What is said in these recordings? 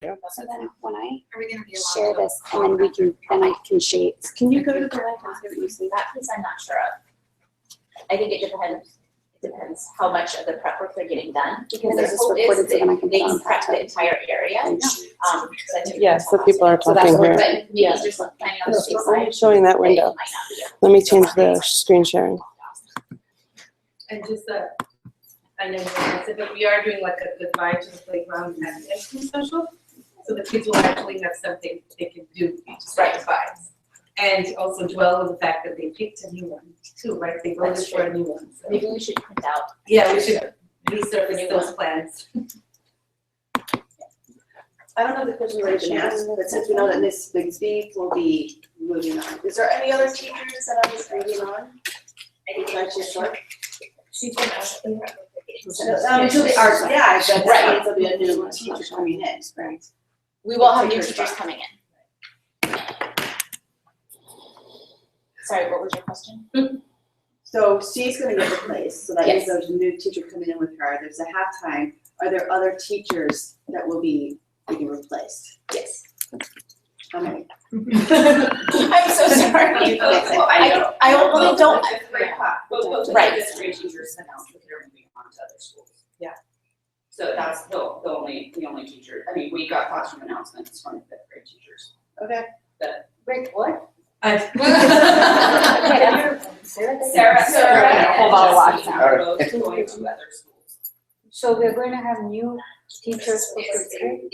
So then when I Are we gonna be share this, and then we can, then I can shade. Can you go to the live and see what you see? That piece I'm not sure of. I think it depends how much of the prep work they're getting done, because And their this is hope recorded is so then I they can put on prep the that. entire area. Yeah, so people are So that's talking what here. But maybe it's just depending on the safe I'm side. showing that they window. might not be able to. Let me change the screen sharing. And just I know you said, but we are doing like a goodbye to the playground at the end of the social. So the kids will actually have something they can do to say goodbye. And also dwell on the fact that they picked a new one too, right? They voted for a new one. So. Maybe we should print out. Yeah, we should resurface those plans. I don't know if the question's already been asked, but since we know that Ms. Bigsby will be moving on, is there any other teachers that are just moving on? She's been asked. Until the arts, yeah, but Right. that means there'll be a new teacher coming in, right? We will have new teachers coming in. Sorry, what was your question? So she's gonna get replaced, so that means Yes. there's a new teacher coming in with her, there's a halftime. Are there other teachers that will be being replaced? Yes. How many? I'm so sorry. I really don't. Right. Fifth grade teachers announced that they're moving on to other schools. Yeah. So that's the only teacher, I mean, we got classroom announcements from fifth grade teachers. Okay. Wait, what? Sarah. Hold on, watch now. Are both going to other schools. So we're going to have new teachers for fifth grade?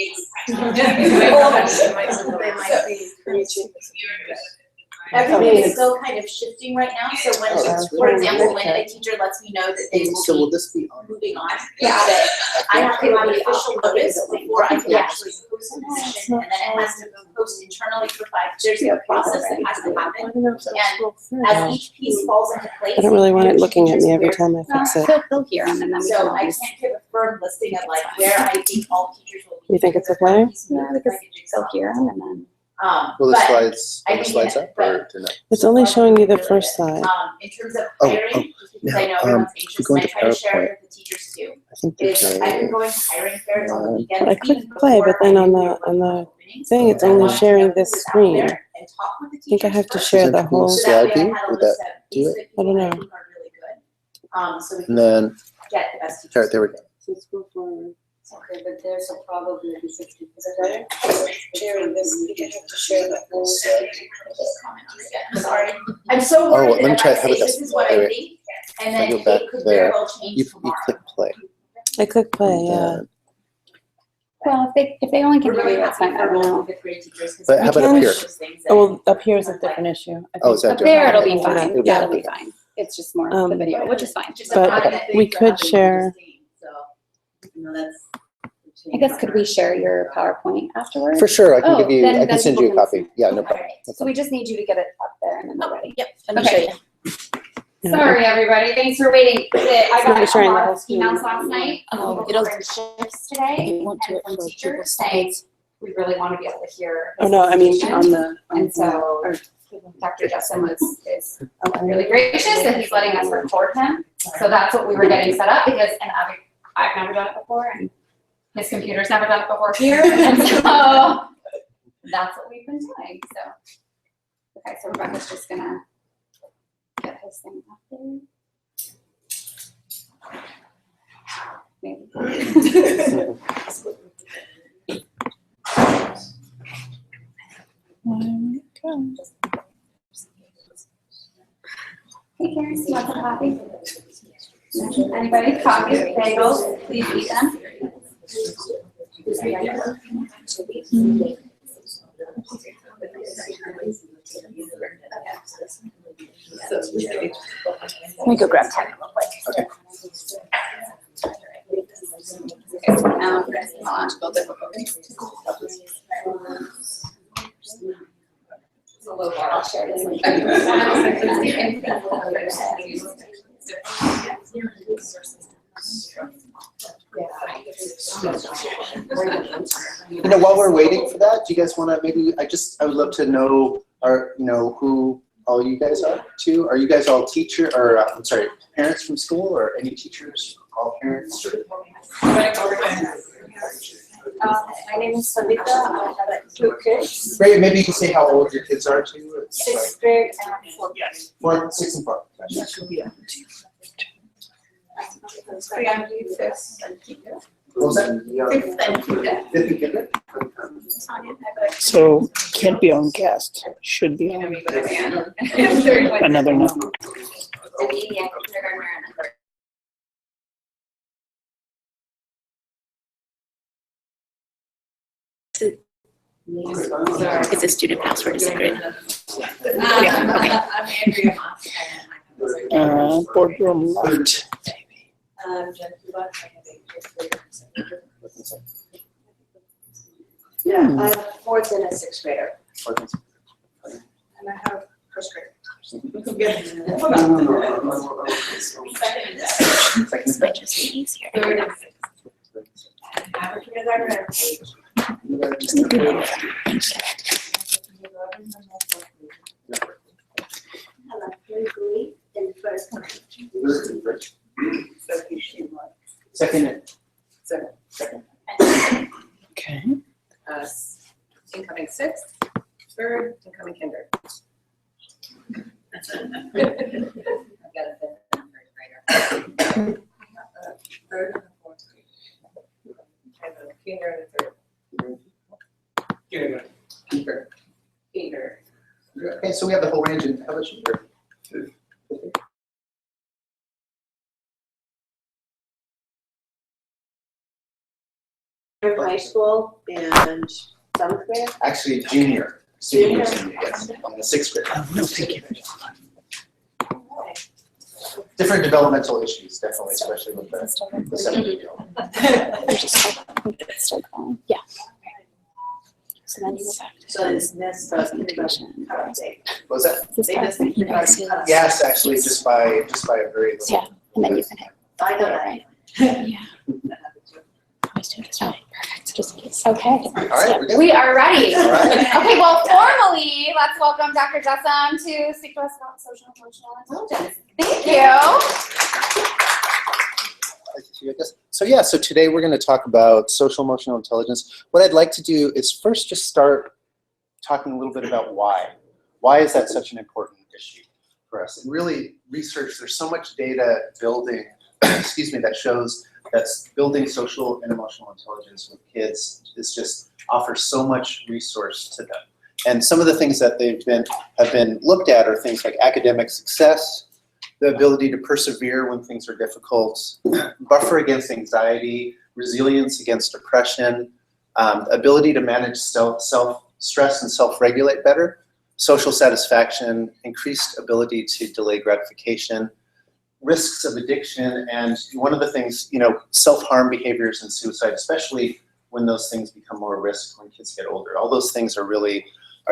Everything is still kind of shifting right now, so when, for example, when a teacher lets me know that they So will will be this be on? moving on, that I have to have the official notice before I can actually post the position, and then it has to go post internally for 5, there's a process that has to happen. As each piece falls into place. I don't really want it looking at me every teachers time I fix it. They'll hear them, and then we can So I always, can't give a firm listing of like where I think all teachers will be. You think it's okay? yeah, because they'll hear them, and then. Will the But slides, I are the think slides that- up or do not? It's only showing you the first side. in terms of Oh, hiring, just because I know now, everyone's if we anxious, go and I into try to share PowerPoint, it with the teachers too. I think Is there's I've been a, going to hiring fairs on the but weekends. I clicked even play, but before then I on knew the- there were on the openings, thing, it's because I only wanted to sharing know this who was out screen. there and talk with the I think I teachers have to first. share Is the there cool whole, So that way slide view? I had a Would list that of these do are the I people don't that I know. think are really good. So we And can then, get the best teachers. all right, there we go. Let's go for. Okay, but there's a probably be 60. Is it better? Sharing this, you have to share the whole. Comment on it again. I'm sorry. I'm so worried let me that try if I it. How say about this this? is what I Wait, think, and I'll then go back it could there. very well change You tomorrow. click play. I click play, And yeah. then- Well, if they only can We're hear really you, it's happy fine, I for don't both know. fifth grade teachers. 'cause But how we about can up push here? those things Oh, in. well, up here is a different issue. I Oh, is think. that Up there, it'll be different? fine, It'll be yeah, it'll be different. fine. It's just more the video, which is fine. Just But a comment that we things are could happening share- with the state, so, you know, that's. I guess could we share your PowerPoint afterwards? For sure, I can Oh, give you, then- I can then send you a people can copy. Yeah, no All problem. right. That's So we just need you to get it up there and then we're ready. Yep, let me show Okay. you. Yeah. Sorry, everybody. Thanks for waiting. I not got a sharing the lot whole of screen. emails last night it'll- from shifts today You want to and from upload teachers people's saying, we really want to be able to hear. Oh, no, I mean, this on the. And so Dr. Jessum is really gracious that he's letting us record him. So that's what we were getting set up because, and I've never done it before and his computer's never done it before here. And so that's what we've been doing, so. Okay, so Rebecca's just gonna get his thing up there. Maybe. Hey Karen, you want some coffee? Anybody, coffee, bagels, please eat them. Let me go grab 10 real quick. Okay. Okay, so now, technological difficulty. I'll share this link. You know, while we're waiting for that, do you guys want to maybe, I would love to know, who all you guys are too? Are you guys all I'm sorry, parents from school or any teachers, all parents? My name is Savita. I have 2 kids, Great, maybe you can say how old your kids are too. 6th grade and 4th grade. 4, 6, and 4. What was that? 5th and kinder? So can't be on cast, should be on another number. It's a student password, is it great? I'm Andrea Moss. Boardroom left. Yeah, I have a 4th and a 6th grader. And I have 1st grade. This might just be easier. 3rd and 6th. Average kindergarten and Hello, very good in first grade. Second. Okay. Incoming 6th, 3rd, incoming kinder. I've got a 5th and a 3rd grader. 3rd and 4th grade. And then kinder and 3rd. Kinder. Okay, so we have the whole range, and how about you? In high school and 7th grade. Actually, junior, senior, yes, in the 6th grade. No, thank you. Different developmental issues, definitely, especially with the 7th grade. Yeah. So then you go back to. So this kindergarten cut-off date. What was that? They missed the kindergarten cut-off. Yes, actually, just by a very little. Yeah, and then you can hit. I know that. Yeah. My students, oh, perfect, just in case. Okay. All right, we're good. We are ready. All right. Okay, well, formally, let's welcome Dr. Jessum to speak to us about social and emotional intelligence. Thank you. So today we're going to talk about social emotional intelligence. What I'd like to do is first just start talking a little bit about why. Why is that such an important issue for us? And really research, there's so much data building, excuse me, that shows that building social and emotional intelligence with kids is just offers so much resource to them. And some of the things that have been looked at are things like academic success, the ability to persevere when things are difficult, buffer against anxiety, resilience against depression, ability to manage stress and self-regulate better, social satisfaction, increased ability to delay gratification, risks of addiction, and one of the things, self-harm behaviors and suicide, especially when those things become more risk when kids get older. All those things are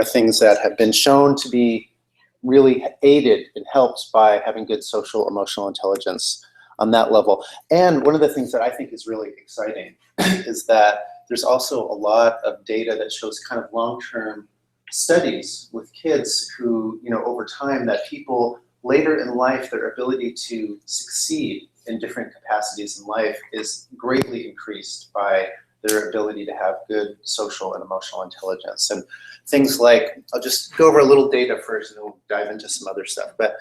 things that have been shown to be really aided and helped by having good social emotional intelligence on that level. And one of the things that I think is really exciting is that there's also a lot of data that shows kind of long-term studies with kids who, over time, that people later in life, their ability to succeed in different capacities in life is greatly increased by their ability to have good social and emotional intelligence. And things like, I'll just go over a little data first and then we'll dive into some other stuff. But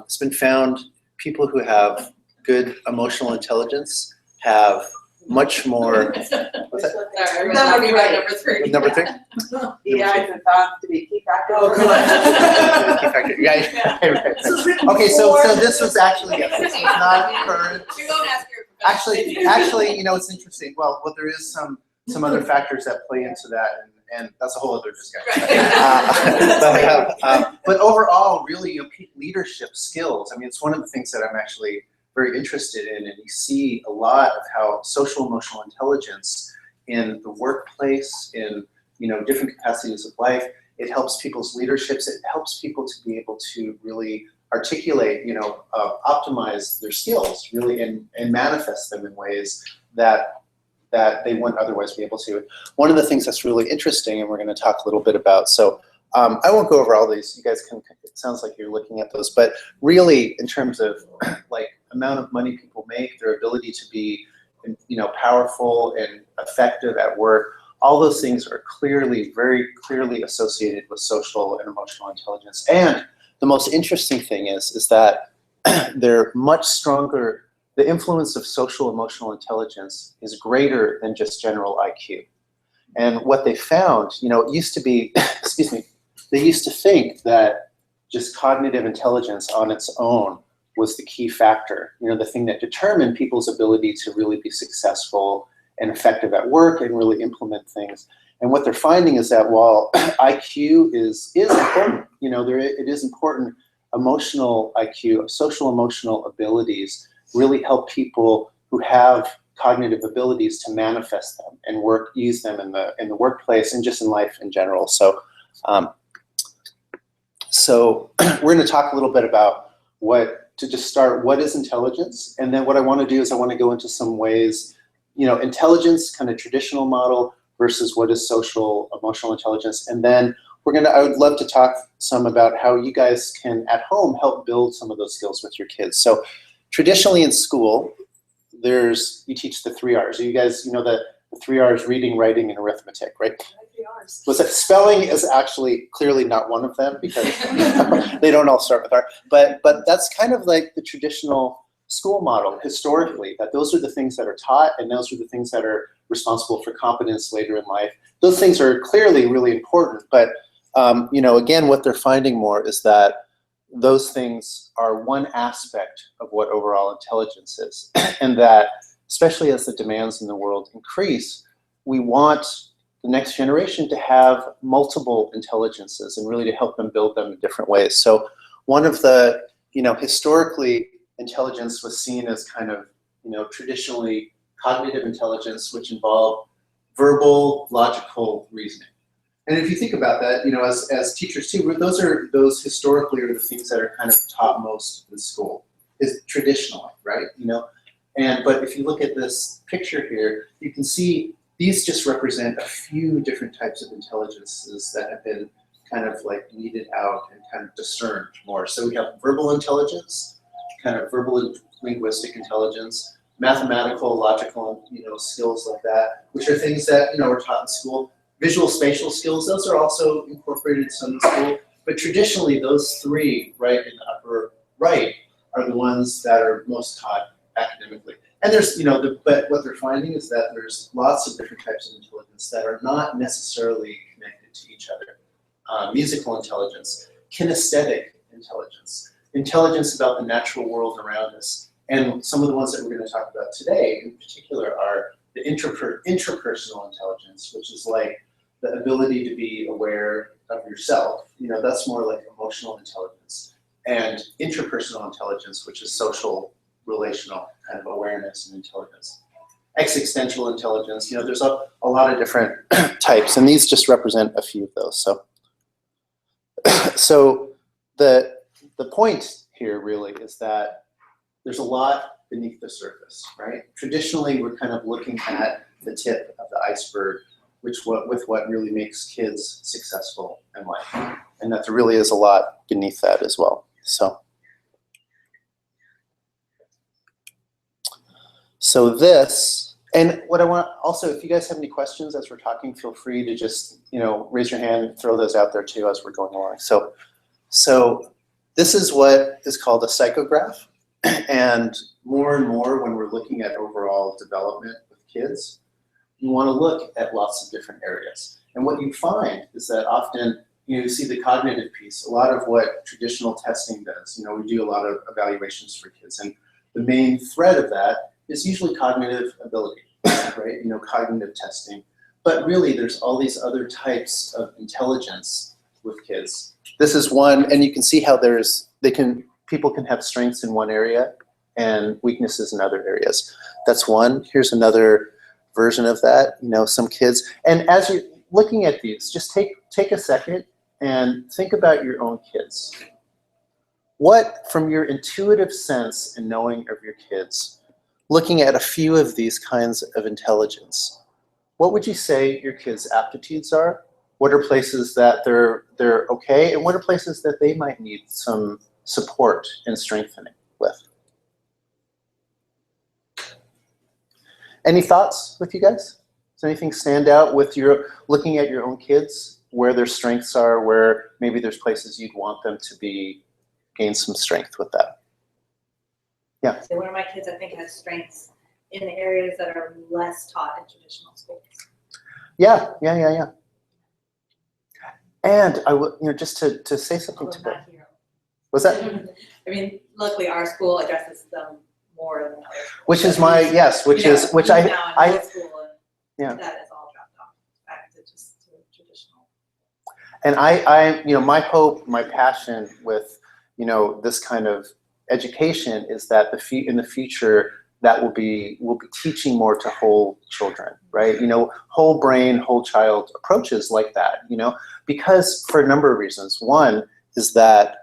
it's been found people who have good emotional intelligence have much more, what's that? Sorry, that would be right, number 3. Number 3? Yeah, I thought to be key factor. Oh, come on. Key factor. Yeah, right. Okay, so this was actually, yes, this was not current. You won't ask your professor. Actually, it's interesting. Well, there is some other factors that play into that, and that's a whole other discussion. But overall, really, leadership skills. I mean, it's one of the things that I'm actually very interested in, and you see a lot of how social emotional intelligence in the workplace, in different capacities of life, it helps people's leaderships. It helps people to be able to really articulate, optimize their skills really and manifest them in ways that they wouldn't otherwise be able to. One of the things that's really interesting, and we're going to talk a little bit about, so I won't go over all these. You guys can, it sounds like you're looking at those, but really in terms of like amount of money people make, their ability to be powerful and effective at work. All those things are clearly, very clearly associated with social and emotional intelligence. And the most interesting thing is that they're much stronger. The influence of social emotional intelligence is greater than just general IQ. And what they found, it used to be, excuse me, they used to think that just cognitive intelligence on its own was the key factor, the thing that determined people's ability to really be successful and effective at work and really implement things. And what they're finding is that while IQ is important, it is important, emotional IQ, social emotional abilities really help people who have cognitive abilities to manifest them and use them in the workplace and just in life in general. So we're going to talk a little bit about what is intelligence, and then what I want to do is I want to go into some ways, intelligence, kind of traditional model versus what is social emotional intelligence, and then I would love to talk some about how you guys can at home help build some of those skills with your kids. So traditionally in school, you teach the 3 R's. You guys, the 3 R's: reading, writing, and arithmetic, right? 3 R's. Was it spelling is actually clearly not one of them because they don't all start with R. But that's kind of like the traditional school model historically, that those are the things that are taught and those are the things that are responsible for competence later in life. Those things are clearly really important, but again, what they're finding more is that those things are one aspect of what overall intelligence is, and that especially as the demands in the world increase, we want the next generation to have multiple intelligences and really to help them build them in different ways. So one of the, historically, intelligence was seen as kind of, traditionally cognitive intelligence, which involved verbal, logical reasoning. And if you think about that, as teachers too, those historically are the things that are kind of taught most in school, is traditionally, right? But if you look at this picture here, you can see these just represent a few different types of intelligences that have been kind of like weeded out and kind of discerned more. So we have verbal intelligence, kind of verbal and linguistic intelligence, mathematical, logical, skills like that, which are things that, are taught in school. Visual spatial skills, those are also incorporated some in school, but traditionally those 3 right in the upper right are the ones that are most taught academically. And there's, but what they're finding is that there's lots of different types of intelligence that are not necessarily connected to each other. Musical intelligence, kinesthetic intelligence, intelligence about the natural world around us. And some of the ones that we're going to talk about today in particular are the intrapersonal intelligence, which is like the ability to be aware of yourself. That's more like emotional intelligence. And interpersonal intelligence, which is social, relational kind of awareness and intelligence. Existential intelligence, there's a lot of different types, and these just represent a few of those. So the point here really is that there's a lot beneath the surface, right? Traditionally, we're kind of looking at the tip of the iceberg, with what really makes kids successful in life. And that there really is a lot beneath that as well. So this, and what I want also, if you guys have any questions as we're talking, feel free to just, raise your hand and throw those out there too as we're going along. So this is what is called a psychograph. And more when we're looking at overall development with kids, you want to look at lots of different areas. And what you find is that often you see the cognitive piece, a lot of what traditional testing does. We do a lot of evaluations for kids, and the main thread of that is usually cognitive ability, right? Cognitive testing. But really, there's all these other types of intelligence with kids. This is one, and you can see how people can have strengths in one area and weaknesses in other areas. That's one. Here's another version of that. Some kids, and as you're looking at these, just take a second and think about your own kids. What, from your intuitive sense and knowing of your kids, looking at a few of these kinds of intelligence, what would you say your kids' aptitudes are? What are places that they're okay, and what are places that they might need some support and strengthening with? Any thoughts with you guys? Does anything stand out with your looking at your own kids, where their strengths are, where maybe there's places you'd want them to be, gain some strength with that? Yeah. So one of my kids, I think, has strengths in the areas that are less taught in traditional schools. Yeah. And I would, just to say something Although to that. not here. Was that? I mean, luckily our school addresses them more than others. Which is my, yes, which You know, is, which he's I, now in I, middle school and yeah. that is all dropped off back to just to traditional. And I, my hope, my passion with, this kind of education is that in the future, that we'll be teaching more to whole children, right? Whole brain, whole child approaches like that, because for a number of reasons. One is that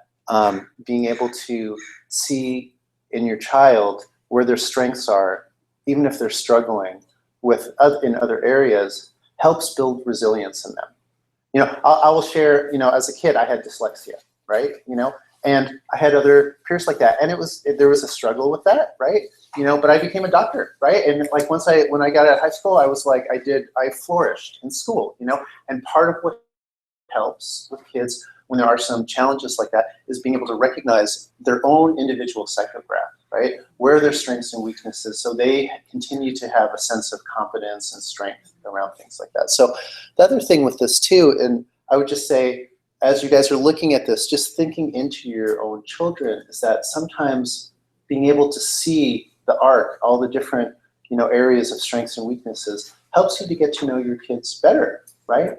being able to see in your child where their strengths are, even if they're struggling in other areas, helps build resilience in them. I will share, as a kid, I had dyslexia, right? And I had other peers like that, and there was a struggle with that, right? But I became a doctor, right? And like when I got out of high school, I was like, I flourished in school, and part of what helps with kids when there are some challenges like that is being able to recognize their own individual psychograph, right? Where are their strengths and weaknesses, so they continue to have a sense of confidence and strength around things like that. So the other thing with this too, and I would just say, as you guys are looking at this, just thinking into your own children, is that sometimes being able to see the arc, all the different areas of strengths and weaknesses, helps you to get to know your kids better, right?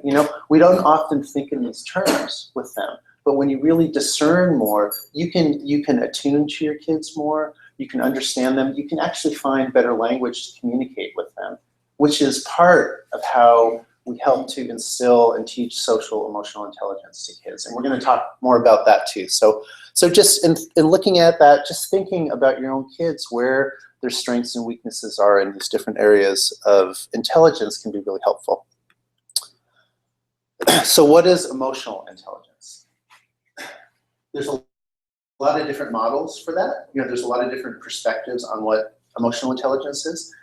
We don't often think in these terms with them, but when you really discern more, you can attune to your kids more, you can understand them, you can actually find better language to communicate with them, which is part of how we help to instill and teach social emotional intelligence to kids. And we're going to talk more about that too. So just in looking at that, just thinking about your own kids, where their strengths and weaknesses are in these different areas of intelligence can be really helpful. So what is emotional intelligence? There's a lot of different models for that. There's a lot of different perspectives on what emotional intelligence is.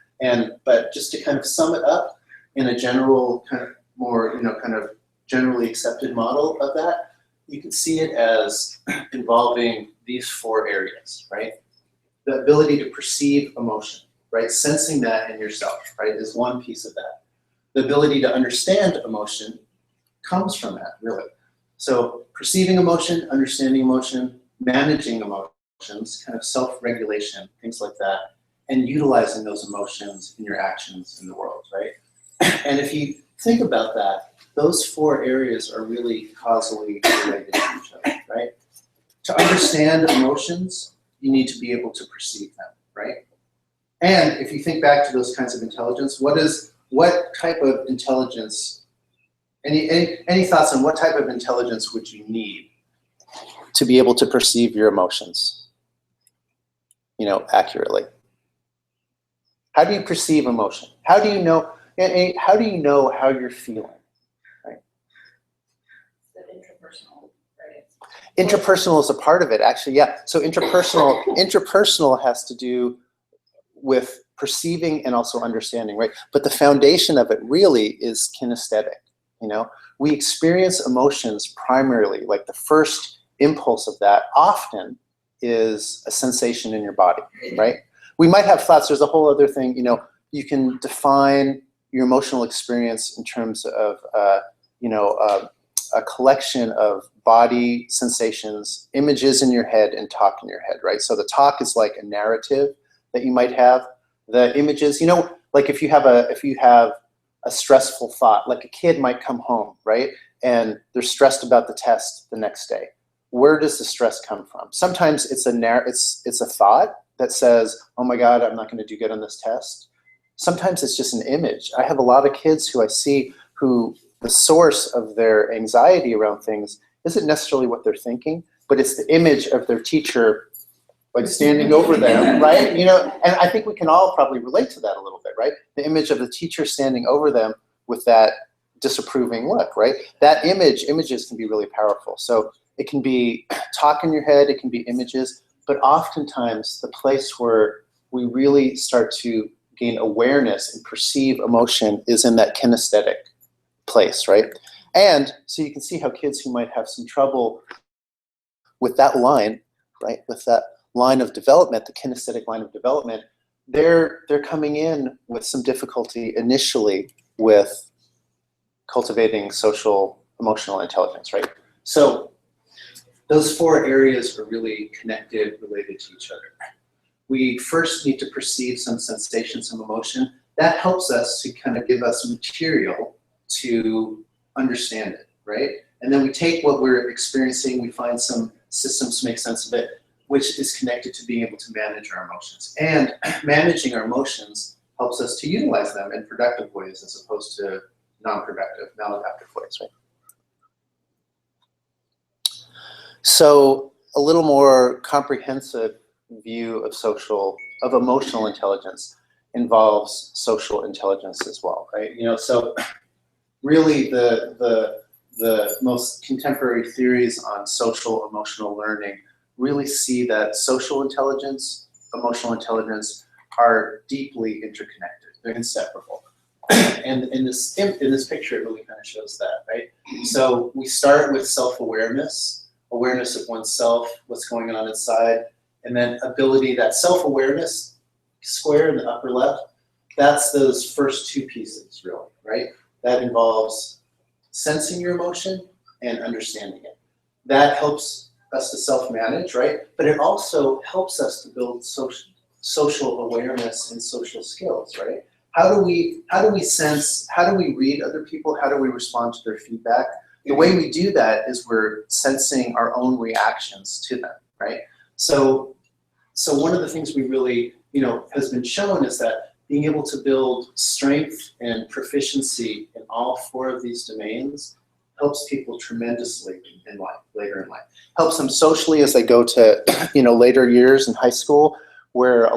But just to kind of sum it up in a general kind of more, kind of generally accepted model of that, you can see it as involving these 4 areas, right? The ability to perceive emotion, right? Sensing that in yourself, right, is one piece of that. The ability to understand emotion comes from that, really. So perceiving emotion, understanding emotion, managing emotions, kind of self-regulation, things like that, and utilizing those emotions in your actions in the world, right? And if you think about that, those 4 areas are really causally related to each other, right? To understand emotions, you need to be able to perceive them, right? And if you think back to those kinds of intelligence, what type of intelligence, any thoughts on what type of intelligence would you need to be able to perceive your emotions, accurately? How do you perceive emotion? How do you know how you're feeling, right? The interpersonal, right? Interpersonal is a part of it, actually, yeah. So interpersonal has to do with perceiving and also understanding, right? But the foundation of it really is kinesthetic, We experience emotions primarily, like the first impulse of that often is a sensation in your body, right? We might have thoughts, there's a whole other thing, you can define your emotional experience in terms of, a collection of body sensations, images in your head, and talk in your head, right? So the talk is like a narrative that you might have. The images, like if you have a stressful thought, like a kid might come home, right? And they're stressed about the test the next day. Where does the stress come from? Sometimes it's a thought that says, oh my God, I'm not going to do good on this test. Sometimes it's just an image. I have a lot of kids who I see who the source of their anxiety around things isn't necessarily what they're thinking, but it's the image of their teacher like standing over them, right? And I think we can all probably relate to that a little bit, right? The image of the teacher standing over them with that disapproving look, right? Images can be really powerful. So it can be talk in your head, it can be images, but oftentimes the place where we really start to gain awareness and perceive emotion is in that kinesthetic place, right? And so you can see how kids who might have some trouble with that line, right, with that line of development, the kinesthetic line of development, they're coming in with some difficulty initially with cultivating social emotional intelligence, right? So those 4 areas are really connected, related to each other. We first need to perceive some sensation, some emotion. That helps us to kind of give us material to understand it, right? And then we take what we're experiencing, we find some systems to make sense of it, which is connected to being able to manage our emotions. And managing our emotions helps us to utilize them in productive ways as opposed to non-productive, maladaptive ways, right? So a little more comprehensive view of emotional intelligence involves social intelligence as well, right? You know, so really the most contemporary theories on social emotional learning really see that social intelligence, emotional intelligence are deeply interconnected. They're inseparable. And in this picture, it really kind of shows that, right? So we start with self-awareness, awareness of oneself, what's going on inside, and then ability, that self-awareness square in the upper left, that's those first 2 pieces, really, right? That involves sensing your emotion and understanding it. That helps us to self-manage, right? But it also helps us to build social awareness and social skills, right? How do we sense, how do we read other people? How do we respond to their feedback? The way we do that is we're sensing our own reactions to them, right? So one of the things we really, has been shown is that being able to build strength and proficiency in all 4 of these domains helps people tremendously in life, later in life. Helps them socially as they go to, later years in high school, where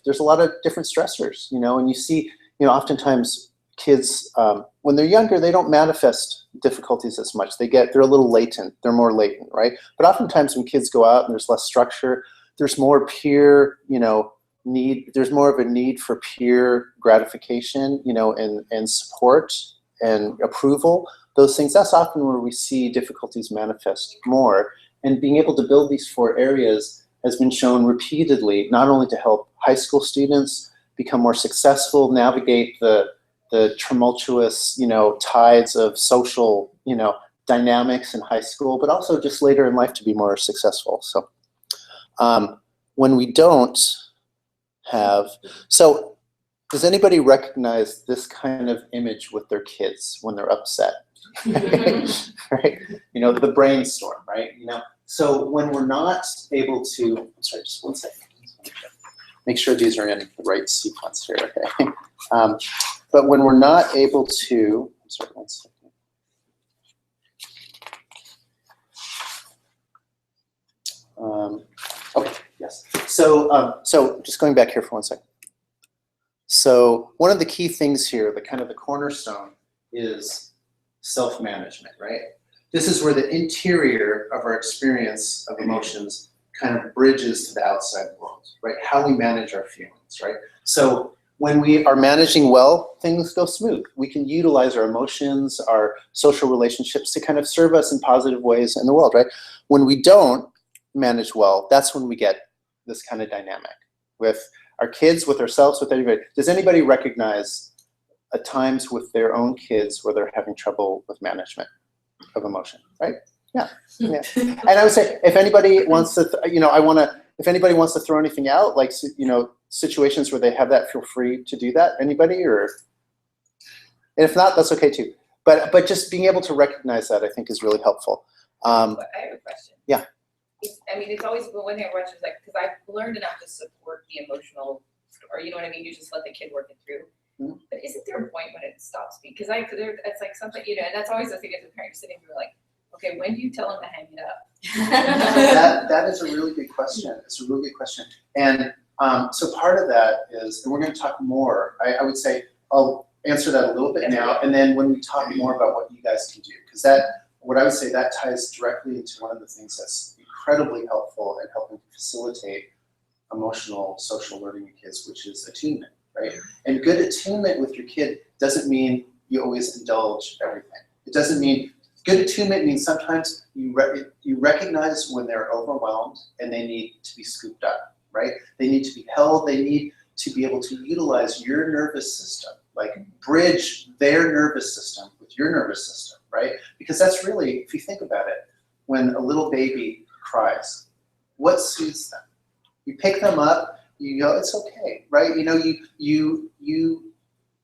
there's a lot of different stressors, and you see, oftentimes kids, when they're younger, they don't manifest difficulties as much. They're a little latent, they're more latent, right? But oftentimes when kids go out and there's less structure, there's more peer, need, there's more of a need for peer gratification, and support and approval. Those things, that's often where we see difficulties manifest more. And being able to build these 4 areas has been shown repeatedly, not only to help high school students become more successful, navigate the tumultuous, tides of social, dynamics in high school, but also just later in life to be more successful. So when we don't have, so does anybody recognize this kind of image with their kids when they're upset? Right? The brainstorm, right? So when we're not able to, I'm sorry, just one second. Make sure these are in the right sequence here, okay? But when we're not able to, I'm sorry, one second. Okay, yes. So just going back here for one second. So one of the key things here, the cornerstone, is self-management, right? This is where the interior of our experience of emotions kind of bridges to the outside world, right? How we manage our feelings, right? So when we are managing well, things go smooth. We can utilize our emotions, our social relationships to kind of serve us in positive ways in the world, right? When we don't manage well, that's when we get this kind of dynamic with our kids, with ourselves, with everybody. Does anybody recognize at times with their own kids where they're having trouble with management of emotion, right? Yeah. And I would say, if anybody wants to, if anybody wants to throw anything out, like, situations where they have that, feel free to do that. Anybody, or, and if not, that's okay too. But just being able to recognize that, I think, is really helpful. I have a question. Yeah. It's always when they're watching, like, because I've learned enough to support the emotional, or you know what I mean. You just let the kid work it through. Mm-hmm. But isn't there a point when it stops me? Because it's like something, and that's always the thing as a parent, sitting there like, okay, when do you tell them to hang it up? That is a really good question. It's a really good question. And so part of that is, and we're going to talk more, I would say, I'll answer that a little bit now, and then when we talk more about what you guys can do, because what I would say, that ties directly into one of the things that's incredibly helpful in helping to facilitate emotional social learning in kids, which is attunement, right? And good attunement with your kid doesn't mean you always indulge everything. It doesn't mean, good attunement means sometimes you recognize when they're overwhelmed and they need to be scooped up, right? They need to be held, they need to be able to utilize your nervous system, like bridge their nervous system with your nervous system, right? Because that's really, if you think about it, when a little baby cries, what soothes them? You pick them up, you go, it's okay, right? You know, you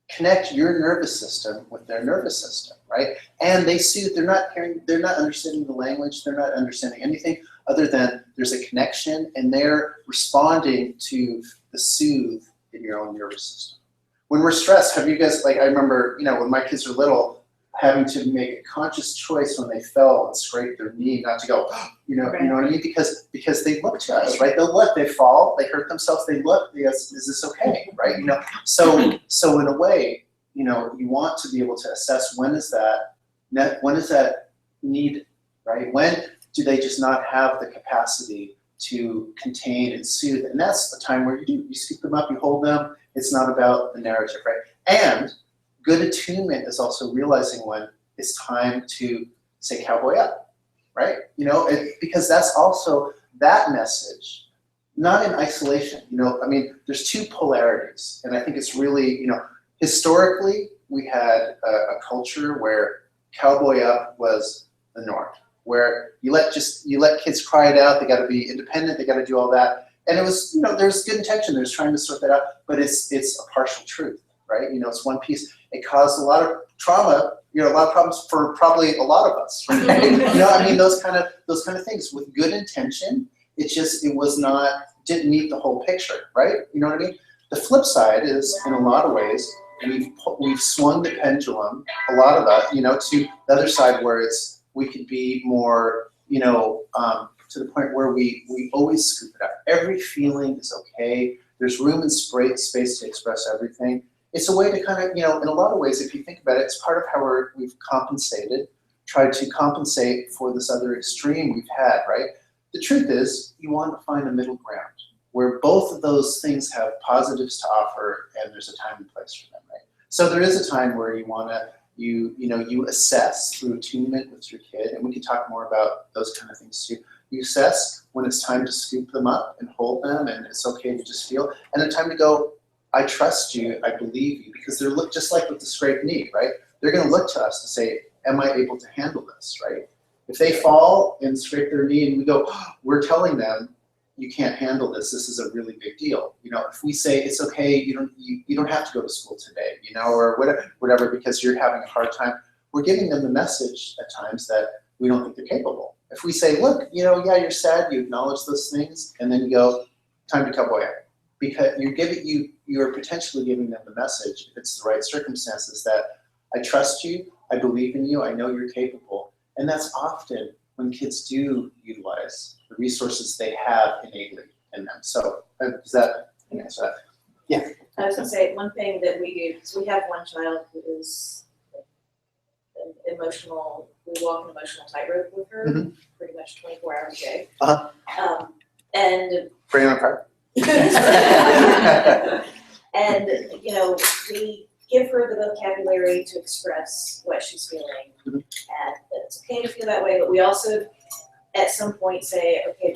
connect your nervous system with their nervous system, right? And they soothe, they're not understanding the language, they're not understanding anything other than there's a connection and they're responding to the soothe in your own nervous system. When we're stressed, have you guys, like I remember, you know, when my kids were little, having to make a conscious choice when they fell and scraped their knee, not to go, you know what I mean? Because they look to us, right? They'll look, they fall, they hurt themselves, they look, they go, is this okay, right? You know, so in a way, you know, you want to be able to assess when is that need, right? When do they just not have the capacity to contain and soothe? And that's the time where you scoop them up, you hold them. It's not about the narrative, right? And good attunement is also realizing when it's time to say cowboy up, right? You know, because that's also that message, not in isolation. You know, I mean, there's two polarities, and I think it's really, you know, historically we had a culture where cowboy up was the norm, where you let kids cry it out. They got to be independent. They got to do all that, and it was, you know, there's good intention. There's trying to sort that out, but it's a partial truth, right? You know, it's one piece. It caused a lot of trauma, you know, a lot of problems for probably a lot of us, right? You know, I mean, those kind of things with good intention. Didn't meet the whole picture, right? You know what I mean? The flip side is, in a lot of ways, we've swung the pendulum, a lot of that, you know, to the other side where we could be more, you know, to the point where we always scoop it up. Every feeling is okay. There's room and space to express everything. It's a way to kind of, you know, in a lot of ways, if you think about it, it's part of how we've tried to compensate for this other extreme we've had, right? The truth is, you want to find a middle ground where both of those things have positives to offer and there's a time and place for them, right? So there is a time where you want to, you assess through attunement with your kid, and we can talk more about those kind of things too. You assess when it's time to scoop them up and hold them, and it's okay to just feel, and a time to go, I trust you, I believe you, because they're just like with the scraped knee, right? They're going to look to us to say, am I able to handle this, right? If they fall and scrape their knee and we go, we're telling them, you can't handle this. This is a really big deal. You know, if we say it's okay, you don't have to go to school today, you know, or whatever, because you're having a hard time, we're giving them the message at times that we don't think they're capable. If we say, look, you know, yeah, you're sad, you acknowledge those things, and then you go, time to cowboy up. Because you're potentially giving them the message, if it's the right circumstances, that I trust you, I believe in you, I know you're capable. And that's often when kids do utilize the resources they have innately in them. So does that answer that? Yeah. I was gonna say, one thing that we do, because we have one child who is emotional, we walk an emotional tightrope with her, pretty much 24 hours a day. And Bring it apart. and, you know, we give her the vocabulary to express what she's feeling, and that it's okay to feel that way, but we also at some point say, okay,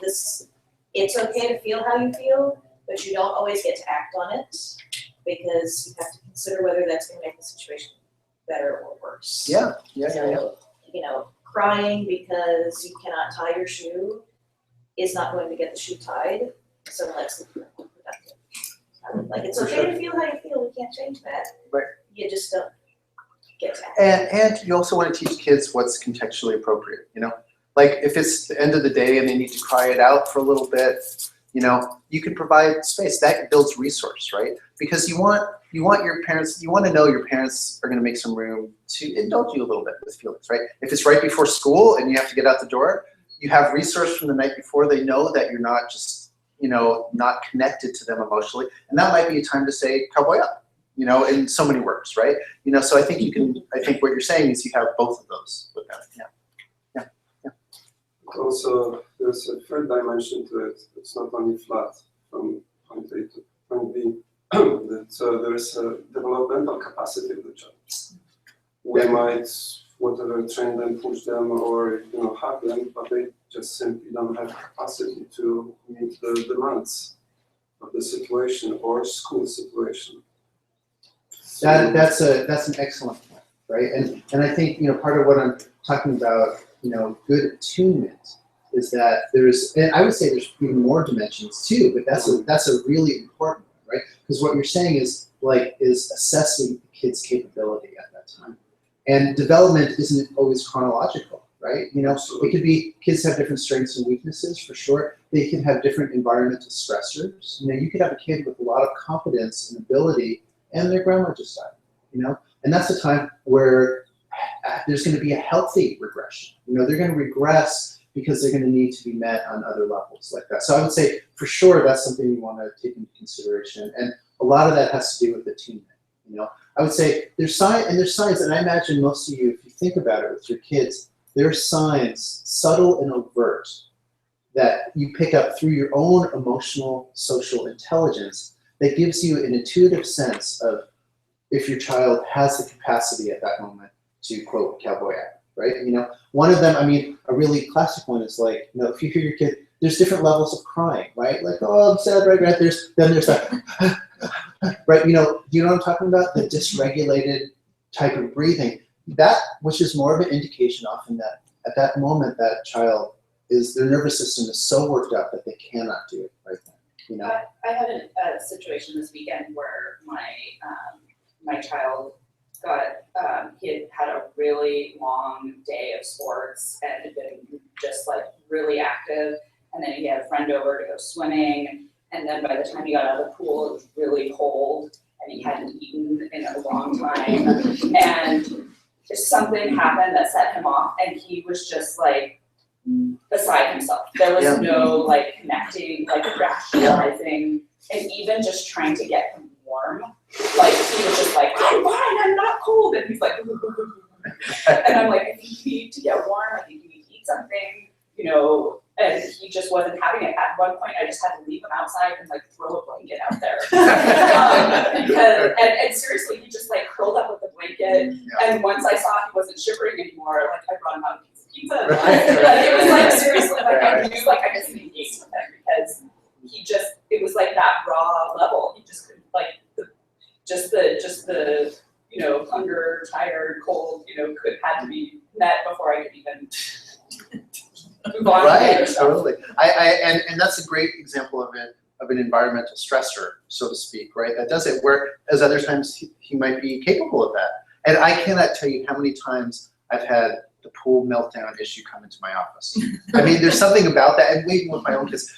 it's okay to feel how you feel, but you don't always get to act on it, because you have to consider whether that's gonna make the situation better or worse. Yeah. So, you know, crying because you cannot tie your shoe is not going to get the shoe tied, so let's be productive. Like, it's okay to feel how you feel, we can't change that. Right. You just don't get to act. And you also want to teach kids what's contextually appropriate, you know? Like, if it's the end of the day and they need to cry it out for a little bit, you know, you can provide space. That builds resource, right? Because you want your parents, you want to know your parents are going to make some room to indulge you a little bit with feelings, right? If it's right before school and you have to get out the door, you have resource from the night before. They know that you're not just, you know, not connected to them emotionally. And that might be a time to say, cowboy up, you know, in so many words, right? You know, so I think what you're saying is you have both of those with that, yeah. Also, there's a third dimension to it. It's not only flat from point A to point B. that there is a developmental capacity of the child. We might, whatever, train them, push them, or hug them, but they just simply don't have capacity to meet the demands of the situation or school situation. That's an excellent point, right? And I think part of what I'm talking about, good attunement, is that and I would say there's even more dimensions too, but that's a really important one, right? Because what you're saying is assessing the kid's capability at that time. And development isn't always chronological, right? It could be kids have different strengths and weaknesses for sure. They can have different environmental stressors. You could have a kid with a lot of competence and ability and their grandma just died, and that's the time where there's going to be a healthy regression. They're going to regress because they're going to need to be met on other levels like that. So I would say for sure that's something you want to take into consideration, and a lot of that has to do with attunement. I would say there's signs, and I imagine most of you, if you think about it with your kids, there are signs, subtle and overt, that you pick up through your own emotional, social intelligence that gives you an intuitive sense of if your child has the capacity at that moment to, quote, cowboy act, right? One of them, a really classic one is if you hear your kid, there's different levels of crying, right? Oh, I'm sad, right? Then there's that, right? Do you know what I'm talking about? The dysregulated type of breathing. That, which is more of an indication often that at that moment that child their nervous system is so worked up that they cannot do it right then. I had a situation this weekend where my child he had a really long day of sports and had been just really active, and then he had a friend over to go swimming, and then by the time he got out of the pool it was really cold and he hadn't eaten in a long time, and something happened that set him off, and he was just beside himself. There was no connecting, rationalizing, and even just trying to get him warm. He was just I'm fine, I'm not cold. And he's and I'm if you need to get warm, I think you need to eat something, and he just wasn't having it. At one point, I just had to leave him outside and throw a blanket out there. And seriously, he just curled up with the blanket. And once I saw he wasn't shivering anymore, I brought him out a piece of pizza. It was seriously, I knew I just engaged with him because it was that raw level. He just couldn't just the hunger, tired, cold, had to be met before I could even move on. Right, totally. And that's a great example of an environmental stressor, so to speak, right? That does it, whereas other times he might be capable of that. And I cannot tell you how many times I've had the pool meltdown issue come into my office. There's something about that, and even with my own kids,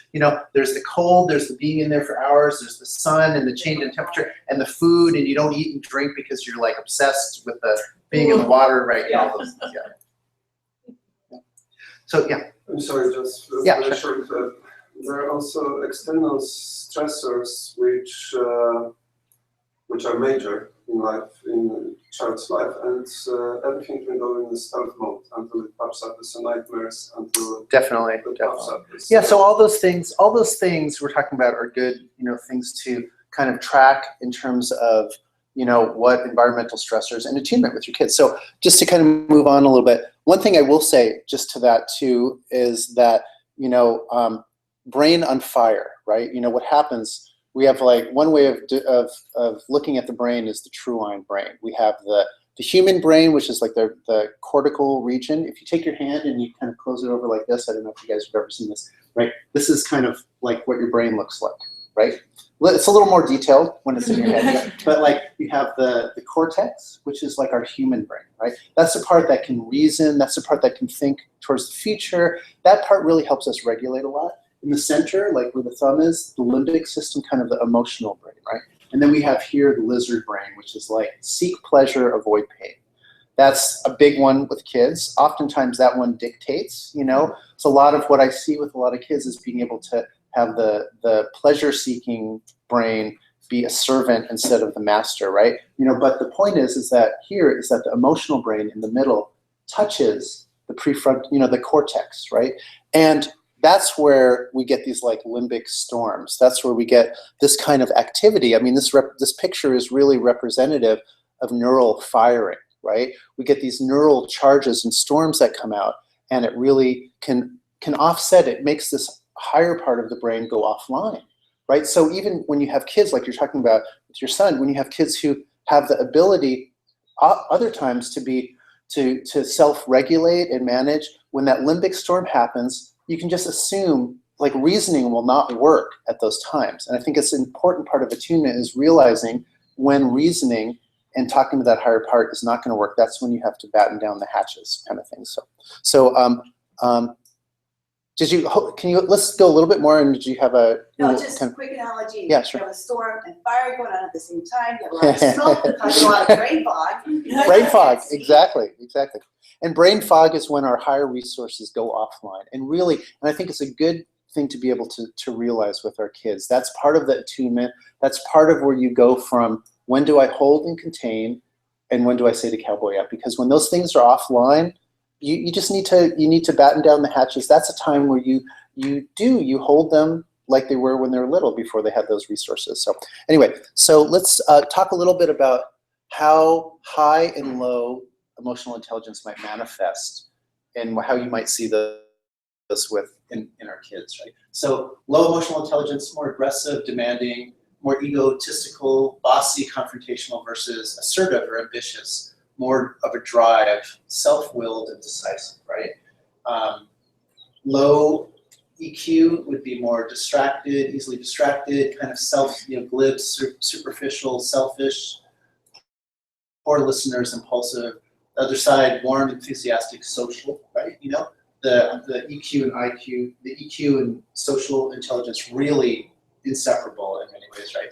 there's the cold, there's the being in there for hours, there's the sun and the change in temperature and the food, and you don't eat and drink because you're obsessed with the being in the water, right? Yeah. All those things, So yeah. I'm sorry, just Yeah, very sure. short. There are also external stressors which are major in a child's life, and everything can go in the stealth mode until it pops up as a nightmares, until Definitely. it pops up as So all those things we're talking about are good, things to kind of track in terms of, what environmental stressors and attunement with your kids. So just to kind of move on a little bit, one thing I will say just to that too is that, brain on fire, right? What happens, we have one way of looking at the brain is the true line brain. We have the human brain, which is the cortical region. If you take your hand and you kind of close it over like this, I don't know if you guys have ever seen this, right? This is kind of what your brain looks like, right? It's a little more detailed when it's in your head, but you have the cortex, which is our human brain, right? That's the part that can reason, that's the part that can think towards the future. That part really helps us regulate a lot. In the center, where the thumb is, the limbic system, kind of the emotional brain, right? And then we have here the lizard brain, which is seek pleasure, avoid pain. That's a big one with kids. Oftentimes that one dictates, So a lot of what I see with a lot of kids is being able to have the pleasure-seeking brain be a servant instead of the master, right? But the point is that the emotional brain in the middle touches the prefrontal, the cortex, right? And that's where we get these like limbic storms. That's where we get this kind of activity. I mean, this picture is really representative of neural firing, right? We get these neural charges and storms that come out, and it really can offset it, makes this higher part of the brain go offline, right? So even when you have kids, like you're talking about with your son, when you have kids who have the ability other times to self-regulate and manage, when that limbic storm happens, you can just assume like reasoning will not work at those times. And I think it's an important part of attunement is realizing when reasoning and talking to that higher part is not going to work. That's when you have to batten down the hatches, kind of thing. Let's go a little bit more, and did you have a? No, just a quick analogy. Yeah, sure. You have a storm and fire going on at the same time. You have a lot of smoke, because a lot of brain fog. Brain fog, exactly. And brain fog is when our higher resources go offline. And really, and I think it's a good thing to be able to realize with our kids. That's part of the attunement. That's part of where you go from when do I hold and contain, and when do I say to cowboy up? Because when those things are offline, you just need to batten down the hatches. That's a time where you hold them like they were when they were little before they had those resources. So anyway, so let's talk a little bit about how high and low emotional intelligence might manifest and how you might see this in our kids, right? So low emotional intelligence, more aggressive, demanding, more egotistical, bossy, confrontational versus assertive or ambitious, more of a drive, self-willed and decisive, right? Low EQ would be more distracted, easily distracted, kind of glib, superficial, selfish, poor listeners, impulsive. The other side, warm, enthusiastic, social, right? The EQ and IQ, the EQ and social intelligence really inseparable in many ways, right?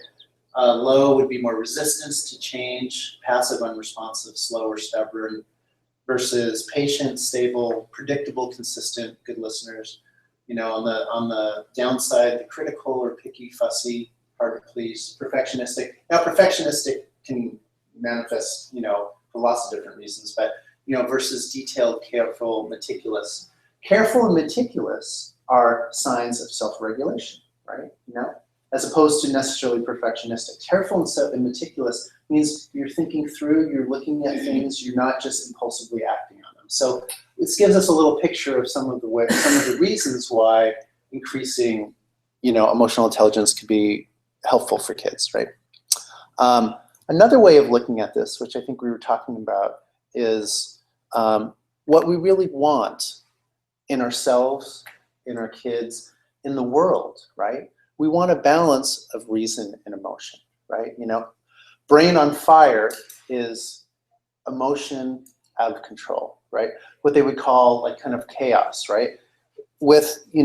Low would be more resistance to change, passive, unresponsive, slow or stubborn, versus patient, stable, predictable, consistent, good listeners. On the downside, the critical or picky, fussy, hard to please, perfectionistic. Now, perfectionistic can manifest, for lots of different reasons, but versus detailed, careful, meticulous. Careful and meticulous are signs of self-regulation, right? As opposed to necessarily perfectionistic. Careful and meticulous means you're thinking through, you're looking at things, you're not just impulsively acting on them. So this gives us a little picture of some of the reasons why increasing, emotional intelligence could be helpful for kids, right? Another way of looking at this, which I think we were talking about, is what we really want in ourselves, in our kids, in the world, right? We want a balance of reason and emotion, right? Brain on fire is emotion out of control, right? What they would call like kind of chaos, right? With, we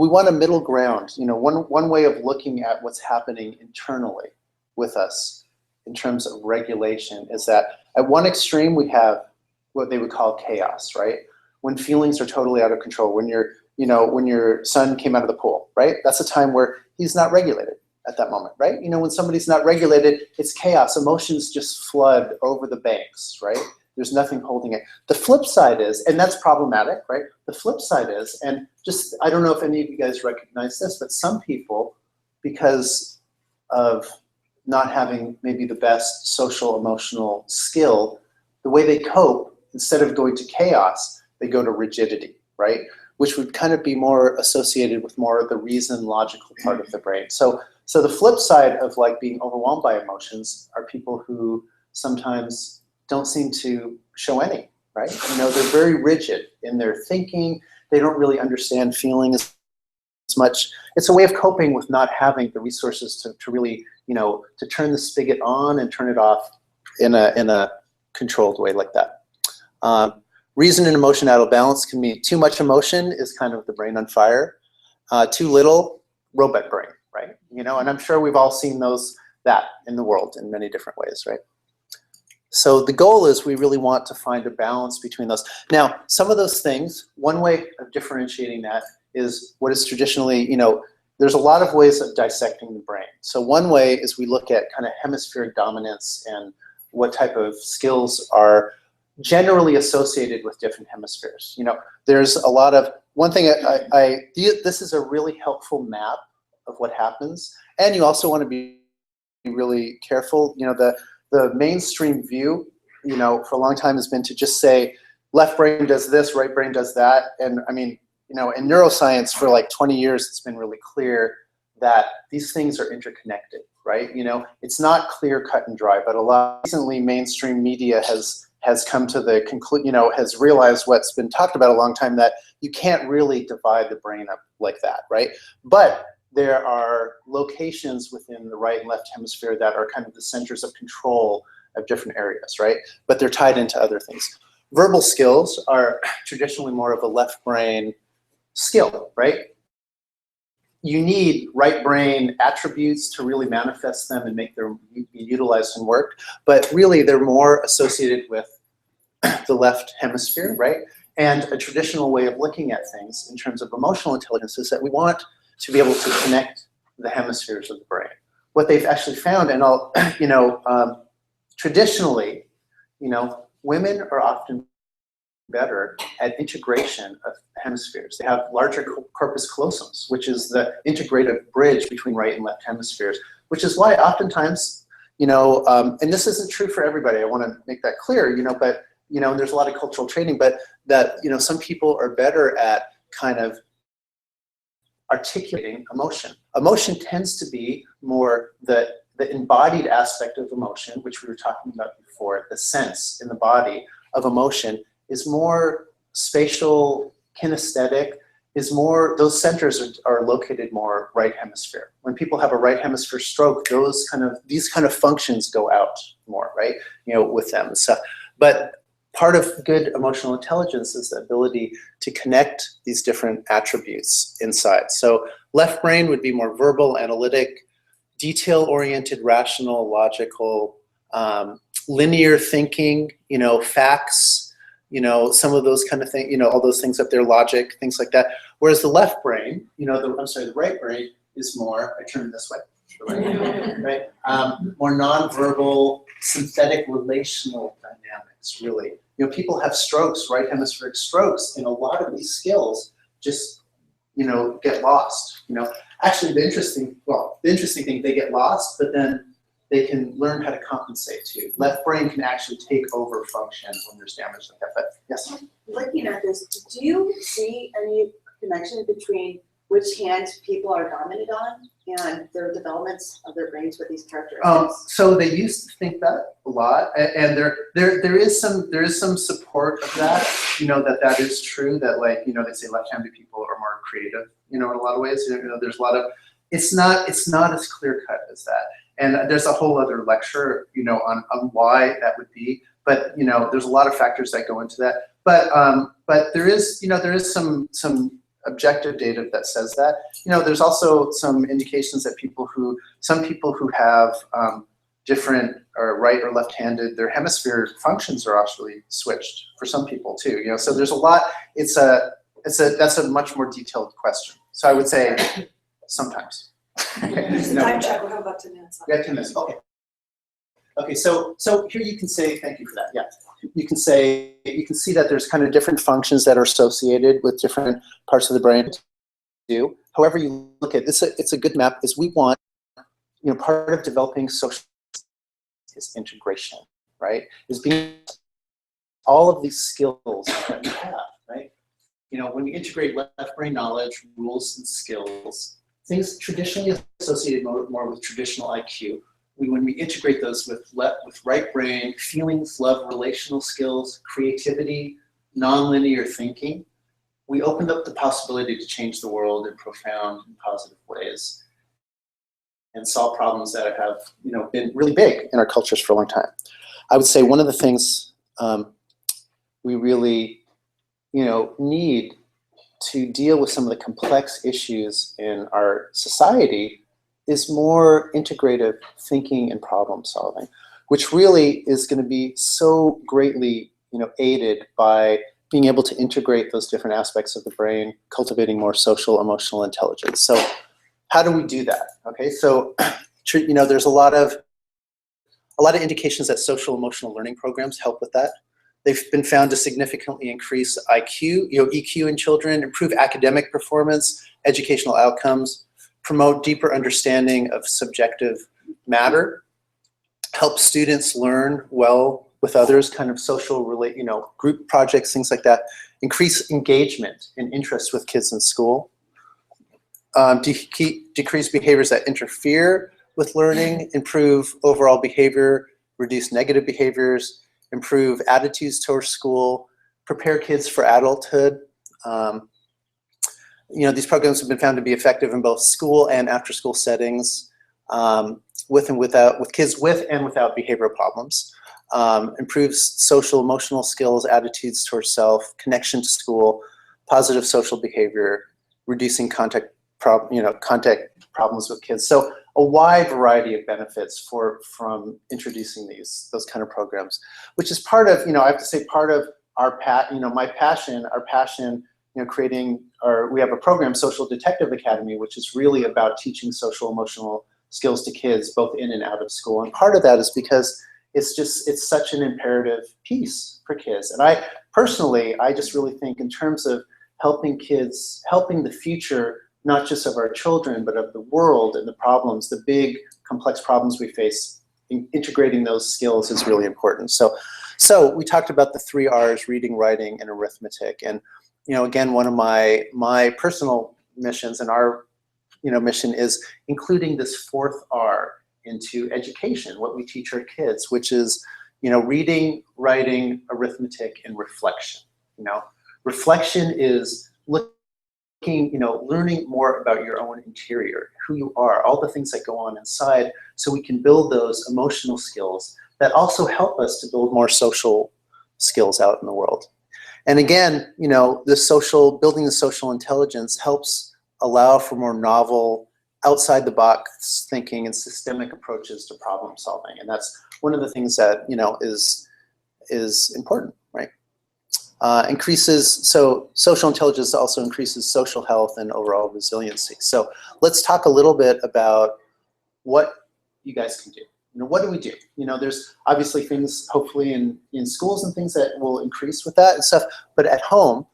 want a middle ground. One way of looking at what's happening internally with us in terms of regulation is that at one extreme we have what they would call chaos, right? When feelings are totally out of control, when your son came out of the pool, right? That's a time where he's not regulated at that moment, right? When somebody's not regulated, it's chaos. Emotions just flood over the banks, right? There's nothing holding it. The flip side is, and that's problematic, right? The flip side is, and just, I don't know if any of you guys recognize this, but some people, because of not having maybe the best social emotional skill, the way they cope, instead of going to chaos, they go to rigidity, right? Which would kind of be more associated with more of the reason, logical part of the brain. So the flip side of like being overwhelmed by emotions are people who sometimes don't seem to show any, right? They're very rigid in their thinking. They don't really understand feeling as much. It's a way of coping with not having the resources to really, to turn the spigot on and turn it off in a controlled way like that. Reason and emotion out of balance can mean too much emotion is kind of the brain on fire. Too little, robot brain, right? And I'm sure we've all seen that in the world in many different ways, right? So the goal is we really want to find a balance between those. Now, some of those things, one way of differentiating that is what is traditionally, there's a lot of ways of dissecting the brain. So one way is we look at kind of hemispheric dominance and what type of skills are generally associated with different hemispheres. There's a lot of one thing this is a really helpful map of what happens, and you also want to be really careful. You know, the mainstream view, you know, for a long time has been to just say left brain does this, right brain does that, and I mean, you know, in neuroscience for like 20 years, it's been really clear that these things are interconnected, right? You know, it's not clear, cut, and dry, but a lot recently mainstream media has come to the conclusion, you know, has realized what's been talked about a long time, that you can't really divide the brain up like that, right? But there are locations within the right and left hemisphere that are kind of the centers of control of different areas, right? But they're tied into other things. Verbal skills are traditionally more of a left brain skill, right? You need right brain attributes to really manifest them and make them be utilized and work, but really they're more associated with the left hemisphere, right? And a traditional way of looking at things in terms of emotional intelligence is that we want to be able to connect the hemispheres of the brain. What they've actually found, and I'll, you know, traditionally, you know, women are often better at integration of hemispheres. They have larger corpus callosums, which is the integrative bridge between right and left hemispheres, which is why oftentimes, you know, and this isn't true for everybody, I want to make that clear, you know, but, you know, there's a lot of cultural training, but that, you know, some people are better at kind of articulating emotion. Emotion tends to be more the embodied aspect of emotion, which we were talking about before, the sense in the body of emotion is more spatial, kinesthetic, is more, those centers are located more right hemisphere. When people have a right hemisphere stroke, these kind of functions go out more, right? You know, with them. So, but part of good emotional intelligence is the ability to connect these different attributes inside. So left brain would be more verbal, analytic, detail-oriented, rational, logical, linear thinking, you know, facts, you know, some of those kind of things, you know, all those things up there, logic, things like that. Whereas the left brain, you know, the right brain is more, I turn it this way, right? More nonverbal, synthetic relational dynamics, really. You know, people have strokes, right hemispheric strokes, and a lot of these skills just, you know, get lost, you know. Actually, the interesting thing, they get lost, but then they can learn how to compensate too. Left brain can actually take over function when there's damage like that, but yes? Looking at this, do you see any connection between which hand people are dominant on and their developments of their brains with these characteristics? So they used to think that a lot, and there is some support of that, you know, that is true, that, like, you know, they say left-handed people are more creative, you know, in a lot of ways. You know, there's a lot of, it's not as clear-cut as that. And there's a whole other lecture, you know, on why that would be. But, you know, there's a lot of factors that go into that. But there is, you know, there is some objective data that says that. You know, there's also some indications that some people who have different or right or left-handed, their hemisphere functions are actually switched for some people too. You know, so there's a lot. That's a much more detailed question. So I would say sometimes. Time check, we'll have about 10 minutes. We have 10 minutes, okay. Okay, so here you can say, thank you for that, yeah. You can see that there's kind of different functions that are associated with different parts of the brain do. However you look at it, it's a good map, is we want, you know, part of developing social is integration, right? Is being all of these skills that we have, right? You know, when we integrate left brain knowledge, rules, and skills, things traditionally associated more with traditional IQ, when we integrate those with right brain, feelings, love, relational skills, creativity, nonlinear thinking, we opened up the possibility to change the world in profound and positive ways and solve problems that have, you know, been really big in our cultures for a long time. I would say one of the things we really, you know, need to deal with some of the complex issues in our society is more integrative thinking and problem solving, which really is going to be so greatly, you know, aided by being able to integrate those different aspects of the brain, cultivating more social emotional intelligence. So how do we do that? Okay, so you know, there's a lot of indications that social emotional learning programs help with that. They've been found to significantly increase IQ, EQ in children, improve academic performance, educational outcomes, promote deeper understanding of subjective matter, help students learn well with others, kind of social group projects, things like that, increase engagement and interest with kids in school, decrease behaviors that interfere with learning, improve overall behavior, reduce negative behaviors, improve attitudes towards school, prepare kids for adulthood. These programs have been found to be effective in both school and after-school settings, with kids with and without behavioral problems. Improves social emotional skills, attitudes towards self, connection to school, positive social behavior, reducing contact problems with kids. So a wide variety of benefits from introducing those kind of programs, which is part of, I have to say, part of our my passion, creating, we have a program, Social Detective Academy, which is really about teaching social emotional skills to kids both in and out of school. And part of that is because it's such an imperative piece for kids. And I just really think in terms of helping the future, not just of our children, but of the world and the problems, the big complex problems we face, integrating those skills is really important. So we talked about the 3 R's, reading, writing, and arithmetic. And, again, one of my personal missions and our, mission is including this 4th R into education, what we teach our kids, which is, reading, writing, arithmetic, and reflection. Reflection is learning more about your own interior, who you are, all the things that go on inside, so we can build those emotional skills that also help us to build more social skills out in the world. And again, building the social intelligence helps allow for more novel, outside the box thinking and systemic approaches to problem solving. And that's one of the things that, is important, right? Social intelligence also increases social health and overall resiliency. So let's talk a little bit about what you guys can do. What do we do? There's obviously things, hopefully in schools and things that will increase with that and stuff, but at home,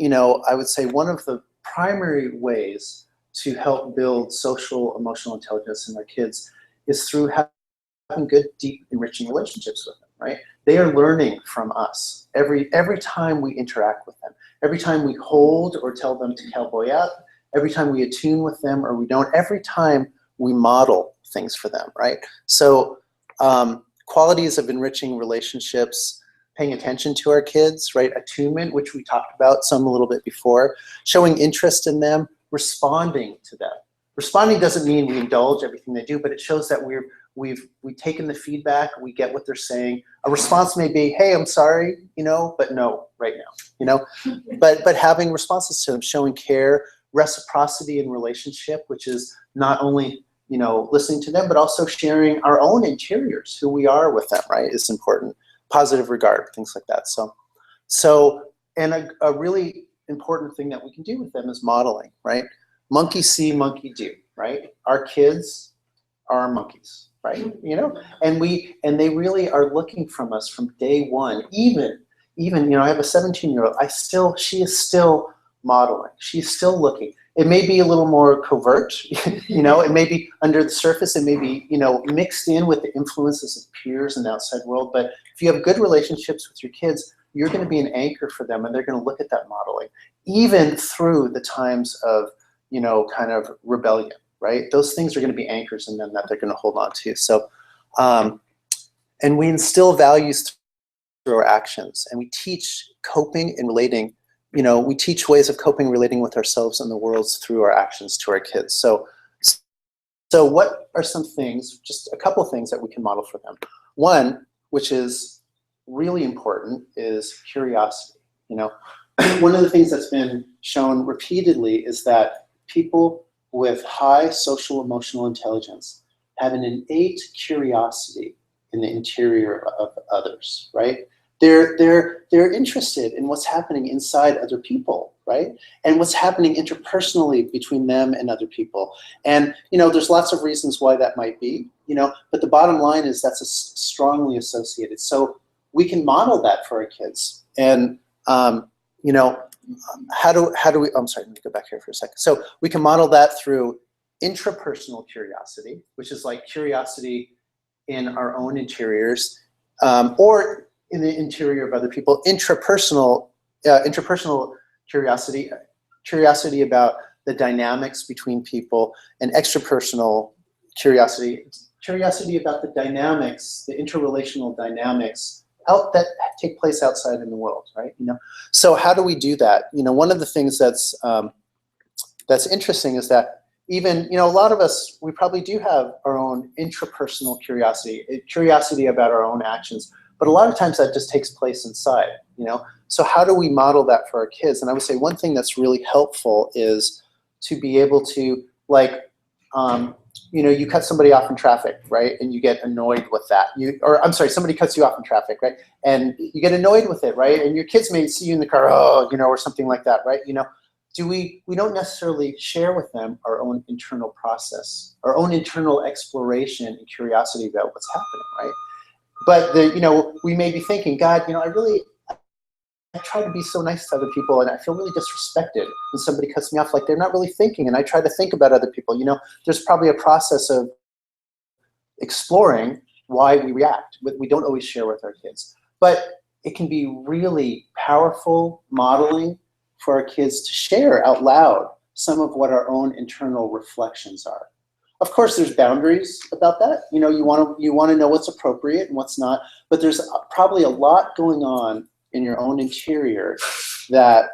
I would say one of the primary ways to help build social emotional intelligence in our kids is through having good, deep, enriching relationships with them, right? They are learning from us every time we interact with them, every time we hold or tell them to cowboy up, every time we attune with them or we don't, every time we model things for them, right? So qualities of enriching relationships, paying attention to our kids, right? Attunement, which we talked about some a little bit before, showing interest in them, responding to them. Responding doesn't mean we indulge everything they do, but it shows that we've taken the feedback, we get what they're saying. A response may be, hey, I'm sorry, but no, right now, but having responses to them, showing care, reciprocity in relationship, which is not only, listening to them, but also sharing our own interiors, who we are with them, right, is important. Positive regard, things like that. And a really important thing that we can do with them is modeling, right? Monkey see, monkey do, right? Our kids are monkeys, right? And they really are looking from us from day one. Even I have a 17-year-old. She is still modeling. She's still looking. It may be a little more covert, it may be under the surface, it may be, mixed in with the influences of peers and the outside world. But if you have good relationships with your kids, you're going to be an anchor for them, and they're going to look at that modeling, even through the times of, kind of rebellion, right? Those things are going to be anchors in them that they're going to hold on to. So, and we instill values through our actions, and we teach coping and relating. We teach ways of coping and relating with ourselves and the world through our actions to our kids. So what are some things, just a couple of things that we can model for them? One, which is really important, is curiosity. One of the things that's been shown repeatedly is that people with high social emotional intelligence have an innate curiosity in the interior of others, right? They're interested in what's happening inside other people, right? And what's happening interpersonally between them and other people. And, there's lots of reasons why that might be, but the bottom line is that's strongly associated. So we can model that for our kids. And you know, how do we? I'm sorry, let me go back here for a second. So we can model that through intrapersonal curiosity, which is like curiosity in our own interiors, or in the interior of other people. Intrapersonal curiosity, curiosity about the dynamics between people, and extrapersonal curiosity, curiosity about the dynamics, the interrelational dynamics that take place outside in the world, right? You know, so how do we do that? You know, one of the things that's interesting is that even, you know, a lot of us, we probably do have our own intrapersonal curiosity about our own actions, but a lot of times that just takes place inside, you know? So how do we model that for our kids? And I would say one thing that's really helpful is to be able to, like, you know, you cut somebody off in traffic, right? And you get annoyed with that. Or I'm sorry, somebody cuts you off in traffic, right? And you get annoyed with it, right? And your kids may see you in the car, oh, you know, or something like that, right? You know, we don't necessarily share with them our own internal process, our own internal exploration and curiosity about what's happening, right? But you know, we may be thinking, God, you know, I try to be so nice to other people, and I feel really disrespected when somebody cuts me off, like they're not really thinking, and I try to think about other people. You know, there's probably a process of exploring why we react. We don't always share with our kids, but it can be really powerful modeling for our kids to share out loud some of what our own internal reflections are. Of course, there's boundaries about that. You know, you want to know what's appropriate and what's not, but there's probably a lot going on in your own interior, that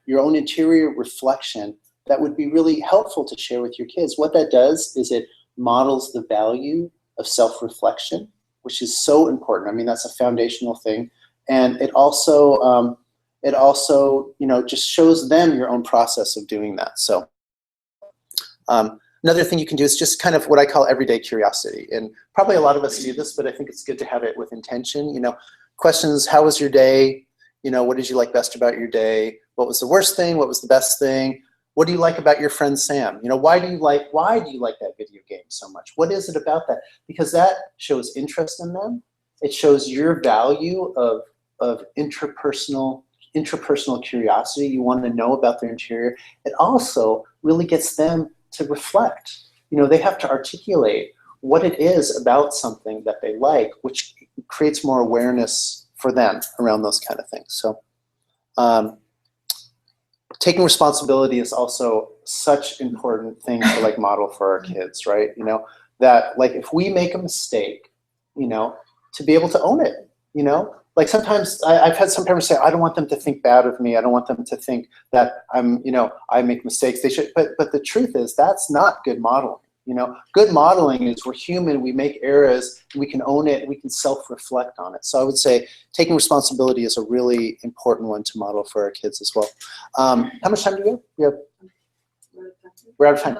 your own interior reflection, that would be really helpful to share with your kids. What that does is it models the value of self-reflection, which is so important. I mean, that's a foundational thing. And it also, you know, just shows them your own process of doing that. So another thing you can do is just kind of what I call everyday curiosity. And probably a lot of us do this, but I think it's good to have it with intention. You know, questions, how was your day? You know, what did you like best about your day? What was the worst thing? What was the best thing? What do you like about your friend Sam? You know, why do you like that video game so much? What is it about that? Because that shows interest in them. It shows your value of interpersonal curiosity. You want to know about their interior. It also really gets them to reflect. You know, they have to articulate what it is about something that they like, which creates more awareness for them around those kind of things. So taking responsibility is also such an important thing to like model for our kids, right? You know, that like if we make a mistake, you know, to be able to own it, you know? Like sometimes I've had some parents say, I don't want them to think bad of me. I don't want them to think that I'm, you know, I make mistakes. They should, but the truth is that's not good modeling. You know, good modeling is we're human, we make errors, we can own it, and we can self-reflect on it. So I would say taking responsibility is a really important one to model for our kids as well. How much time do we have? We're out of time.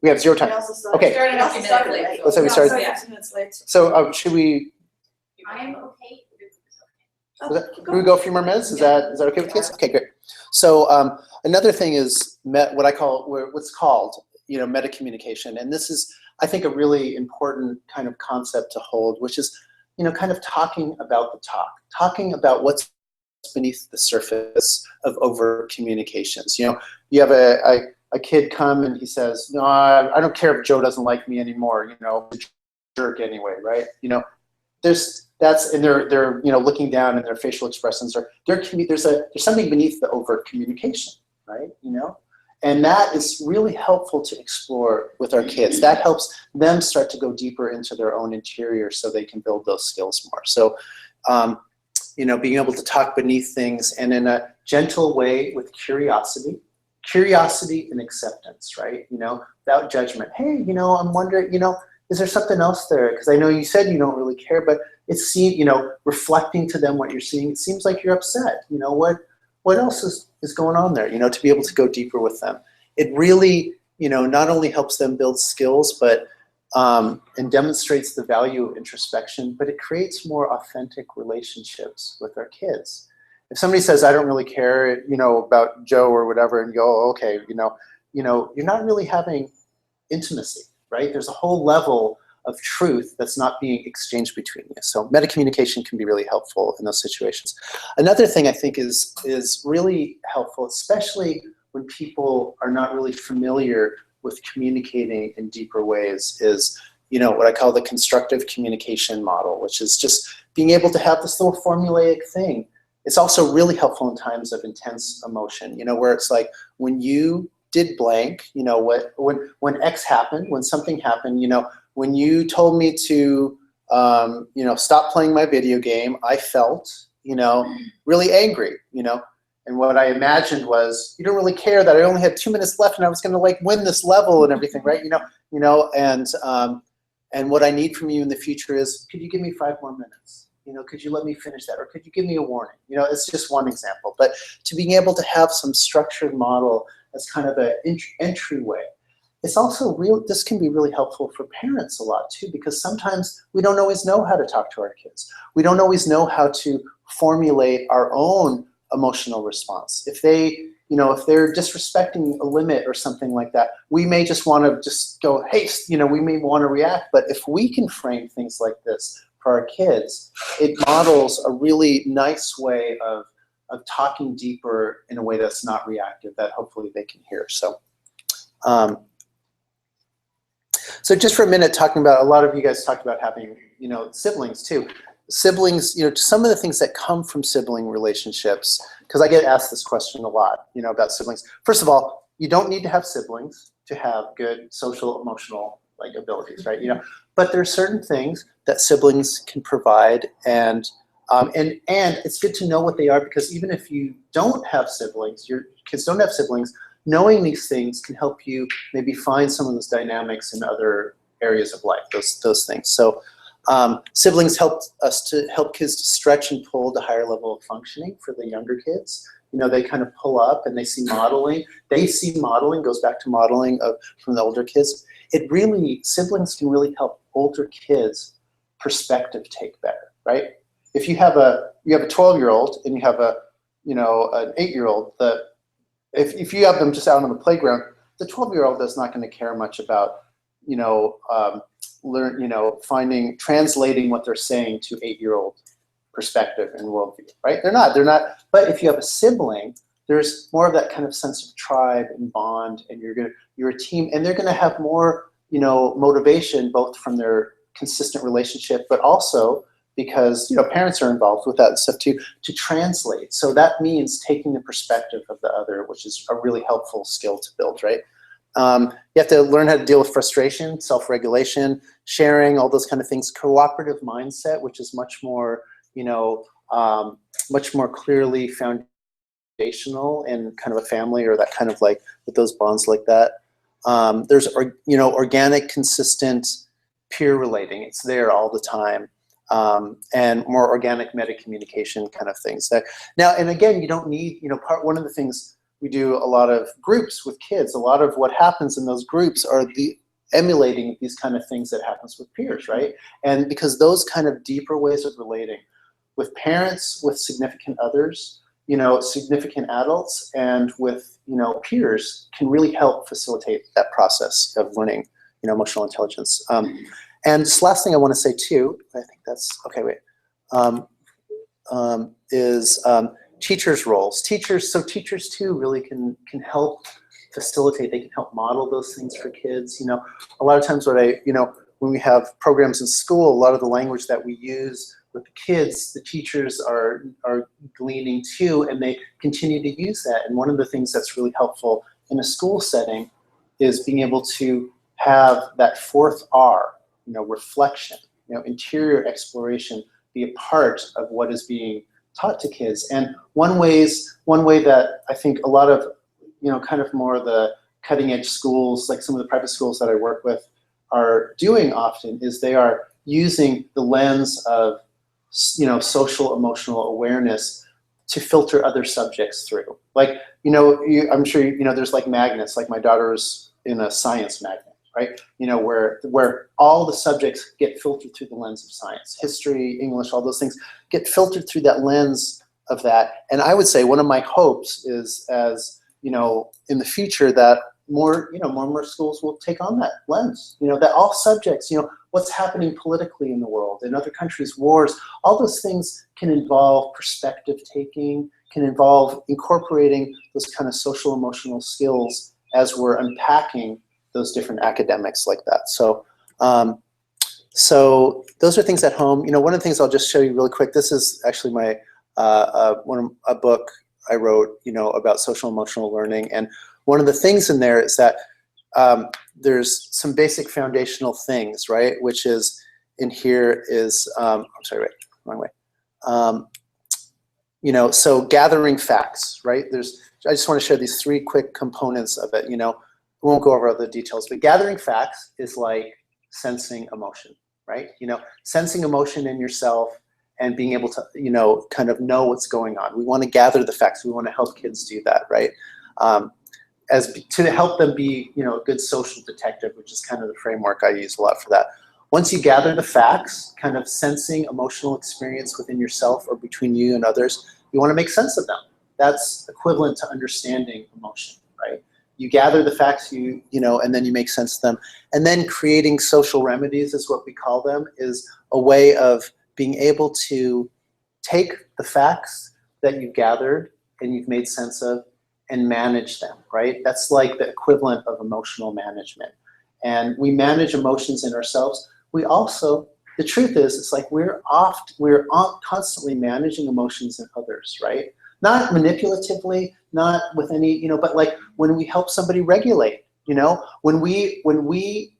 We have 0 time. Okay. Started a few minutes late. Let's say we started. 15 minutes late. So should we? I am okay. Can we go a few more minutes? Is that okay with you guys? Okay, great. So another thing is what's called, you know, meta communication, and this is, I think, a really important kind of concept to hold, which is, you know, kind of talking about the talking about what's beneath the surface of overt communications. You know, you have a kid come and he says, no, I don't care if Joe doesn't like me anymore. You know, jerk anyway, right? You know, and they're you know, looking down, and their facial expressions are there's something beneath the overt communication, right? You know, and that is really helpful to explore with our kids. That helps them start to go deeper into their own interior, so they can build those skills more. So, you know, being able to talk beneath things and in a gentle way with curiosity and acceptance, right? You know, without judgment. Hey, you know, I'm wondering, you know, is there something else there? Because I know you said you don't really care, but it's, you know, reflecting to them what you're seeing, it seems like you're upset. You know, what else is going on there? You know, to be able to go deeper with them. It really, you know, not only helps them build skills, but and demonstrates the value of introspection, but it creates more authentic relationships with our kids. If somebody says, I don't really care, you know, about Joe or whatever, and you go, oh, okay, you know, you're not really having intimacy. Right? There's a whole level of truth that's not being exchanged between you. So meta-communication can be really helpful in those situations. Another thing I think is really helpful, especially when people are not really familiar with communicating in deeper ways, is what I call the constructive communication model, which is just being able to have this little formulaic thing. It's also really helpful in times of intense emotion, where it's like, when you did blank, when X happened, when something happened, when you told me to, stop playing my video game, I felt, really angry, and what I imagined was, you don't really care that I only had 2 minutes left and I was going to like win this level and everything, right? And what I need from you in the future is, could you give me 5 more minutes? Could you let me finish that? Or could you give me a warning? It's just one example. But to being able to have some structured model as kind of an entryway. It's also this can be really helpful for parents a lot too, because sometimes we don't always know how to talk to our kids. We don't always know how to formulate our own emotional response. If if they're disrespecting a limit or something like that, we may just want to just go, hey, we may want to react. But if we can frame things like this for our kids, it models a really nice way of talking deeper in a way that's not reactive, that hopefully they can hear. So, so just for a minute, talking about, a lot of you guys talked about having, siblings too. Siblings, some of the things that come from sibling relationships, because I get asked this question a lot, about siblings. First of all, you don't need to have siblings to have good social, emotional abilities, right? But there are certain things that siblings can provide, and it's good to know what they are, because even if you don't have siblings, your kids don't have siblings, knowing these things can help you maybe find some of those dynamics in other areas of life, those things. So siblings help kids to stretch and pull to higher level of functioning for the younger kids. They kind of pull up and they see modeling. Goes back to modeling from the older kids. Siblings can really help older kids perspective take better, right? If you have a 12-year-old and you have an 8-year-old, if you have them just out on the playground, the 12-year-old is not going to care much about translating what they're saying to 8-year-old perspective and worldview, right? They're not. But if you have a sibling, there's more of that kind of sense of tribe and bond, and you're a team, and they're going to have more motivation, both from their consistent relationship, but also because parents are involved with that stuff too, to translate. So that means taking the perspective of the other, which is a really helpful skill to build, right? You have to learn how to deal with frustration, self-regulation, sharing, all those kind of things. Cooperative mindset, which is much more, much more clearly foundational in kind of a family, or that kind of with those bonds like that. There's organic, consistent peer relating. It's there all the time. And more organic meta-communication kind of things. Now, and again, you don't need, one of the things we do a lot of groups with kids, a lot of what happens in those groups are emulating these kind of things that happens with peers, right? And because those kind of deeper ways of relating with parents, with significant others, significant adults, and with, peers can really help facilitate that process of learning, emotional intelligence. And this last thing I want to say too, I think that's, okay, wait, is teachers' roles. Teachers too really can help facilitate, they can help model those things for kids. A lot of times when we have programs in school, a lot of the language that we use with the kids, the teachers are gleaning too, and they continue to use that. And one of the things that's really helpful in a school setting is being able to have that fourth R, reflection, interior exploration, be a part of what is being taught to kids. And one way that I think a lot of, kind of more the cutting edge schools, like some of the private schools that I work with, are doing often is they are using the lens of, social emotional awareness to filter other subjects through. Like, I'm sure, there's like magnets, like my daughter's in a science magnet, right? Where all the subjects get filtered through the lens of science. History, English, all those things get filtered through that lens of that. And I would say one of my hopes is, as in the future, that more and more schools will take on that lens, that all subjects, what's happening politically in the world, in other countries, wars, all those things can involve perspective taking, can involve incorporating those kind of social emotional skills as we're unpacking those different academics like that. So, so those are things at home. One of the things I'll just show you really quick. This is actually my a book I wrote, about social emotional learning. And one of the things in there is that there's some basic foundational things, right? Which is in here is I'm sorry, wait, wrong way. So gathering facts, right? I just want to share these 3 quick components of it. We won't go over all the details, but gathering facts is like sensing emotion, right? Sensing emotion in yourself and being able to, kind of know what's going on. We want to gather the facts. We want to help kids do that, right? To help them be, a good social detective, which is kind of the framework I use a lot for that. Once you gather the facts, kind of sensing emotional experience within yourself or between you and others, you want to make sense of them. That's equivalent to understanding emotion, right? You gather the facts, and then you make sense of them. And then creating social remedies is what we call them, is a way of being able to take the facts that you've gathered and you've made sense of and manage them, right? That's like the equivalent of emotional management. And we manage emotions in ourselves. We also, the truth is, it's like we're constantly managing emotions in others, right? Not manipulatively, not with any, but like when we help somebody regulate, when we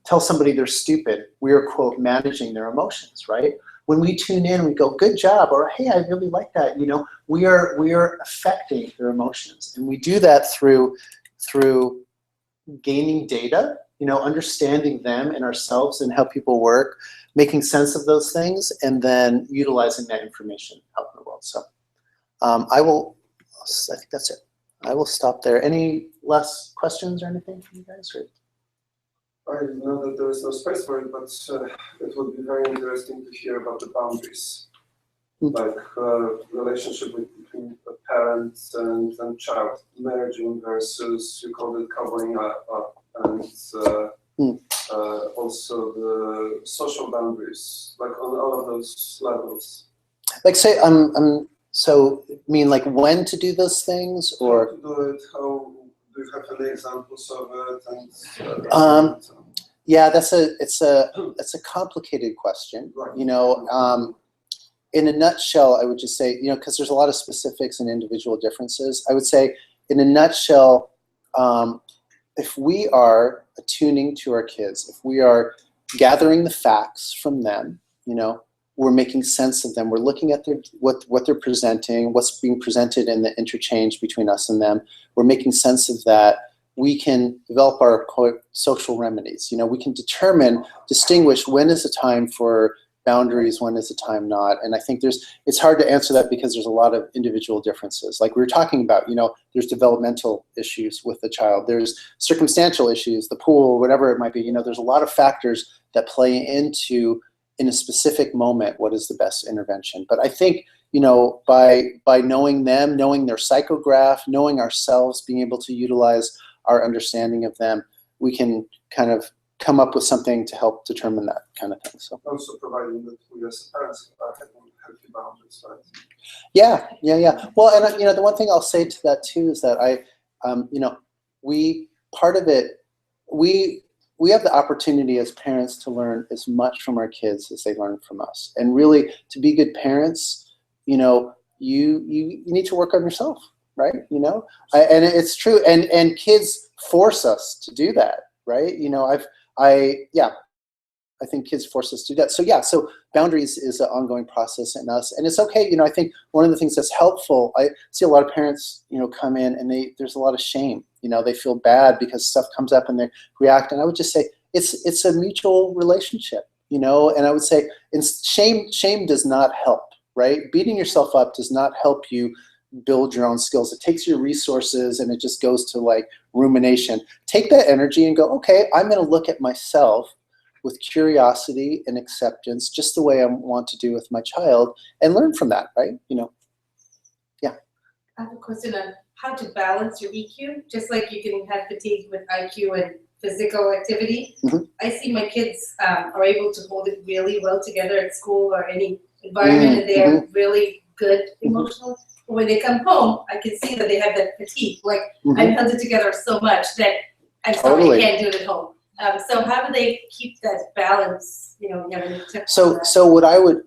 tell somebody they're stupid, we are, quote, managing their emotions, right? When we tune in, we go, good job, or hey, I really like that, we are affecting their emotions. And we do that through gaining data, understanding them and ourselves and how people work, making sense of those things, and then utilizing that information out in the world. So I think that's it. I will stop there. Any last questions or anything from you guys? Or? I know that there is no space for it, but it would be very interesting to hear about the boundaries, like relationship between the parents and child, merging versus, you called it covering up, and also the social boundaries, like on all of those levels. Like say, so mean like when to do those things, or? How to do it, how, do you have any examples of it? Yeah, it's a complicated question. Right. In a nutshell, I would just say, because there's a lot of specifics and individual differences. I would say, in a nutshell, if we are attuning to our kids, if we are gathering the facts from them, we're making sense of them. We're looking at what they're presenting, what's being presented in the interchange between us and them. We're making sense of that. We can develop our quote, social remedies. We can distinguish when is the time for boundaries, when is the time not. And I think it's hard to answer that because there's a lot of individual differences. Like we were talking about, there's developmental issues with the child. There's circumstantial issues, the pool, whatever it might be. There's a lot of factors that play into, in a specific moment, what is the best intervention. But I think, by knowing them, knowing their psychograph, knowing ourselves, being able to utilize our understanding of them, we can kind of come up with something to help determine that kind of thing. So also providing that we as parents are having healthy boundaries, right? Yeah. Well, and the one thing I'll say to that too is that we have the opportunity as parents to learn as much from our kids as they learn from us. And really, to be good parents, you need to work on yourself, right? And it's true. And kids force us to do that, right? I think kids force us to do that. So boundaries is an ongoing process in us, and it's okay. I think one of the things that's helpful, I see a lot of parents, come in and there's a lot of shame. They feel bad because stuff comes up and they react. And I would just say it's a mutual relationship, and I would say shame does not help, right? Beating yourself up does not help you build your own skills. It takes your resources and it just goes to like rumination. Take that energy and go, okay, I'm going to look at myself with curiosity and acceptance, just the way I want to do with my child, and learn from that, right? Yeah. I have a question on how to balance your EQ, just like you can have fatigue with IQ and physical activity. Mhm. I see my kids are able to hold it really well together at school or any environment, and they are really good emotional. But when they come home, I can see that they have that fatigue. Like I've held it together so much that I'm sorry, Totally. I can't do it at home. So how do they keep that balance? You know, you have any tips? So what I would,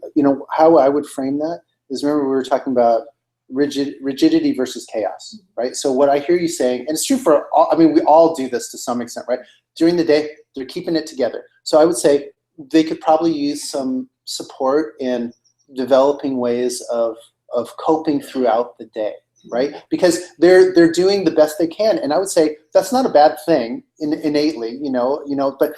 how I would frame that is, remember we were talking about rigidity versus chaos, right? So what I hear you saying, and it's true for all, I mean, we all do this to some extent, right? During the day, they're keeping it together. So I would say they could probably use some support in developing ways of coping throughout the day, right? Because they're doing the best they can, and I would say that's not a bad thing innately, but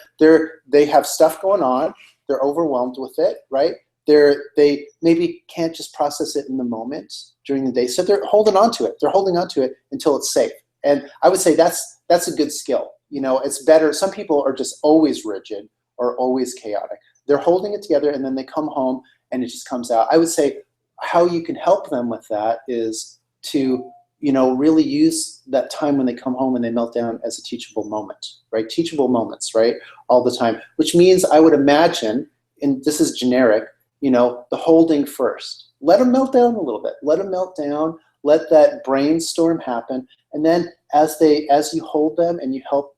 they have stuff going on, they're overwhelmed with it, right? They maybe can't just process it in the moment during the day, so they're holding on to it. They're holding on to it until it's safe, and I would say that's a good skill. It's better. Some people are just always rigid or always chaotic. They're holding it together, and then they come home and it just comes out. I would say how you can help them with that is to really use that time when they come home and they melt down as a teachable moment, right? Teachable moments, right? All the time, which means I would imagine, and this is generic, the holding first. Let them melt down a little bit. Let them melt down. Let that brainstorm happen, and then as you hold them and you help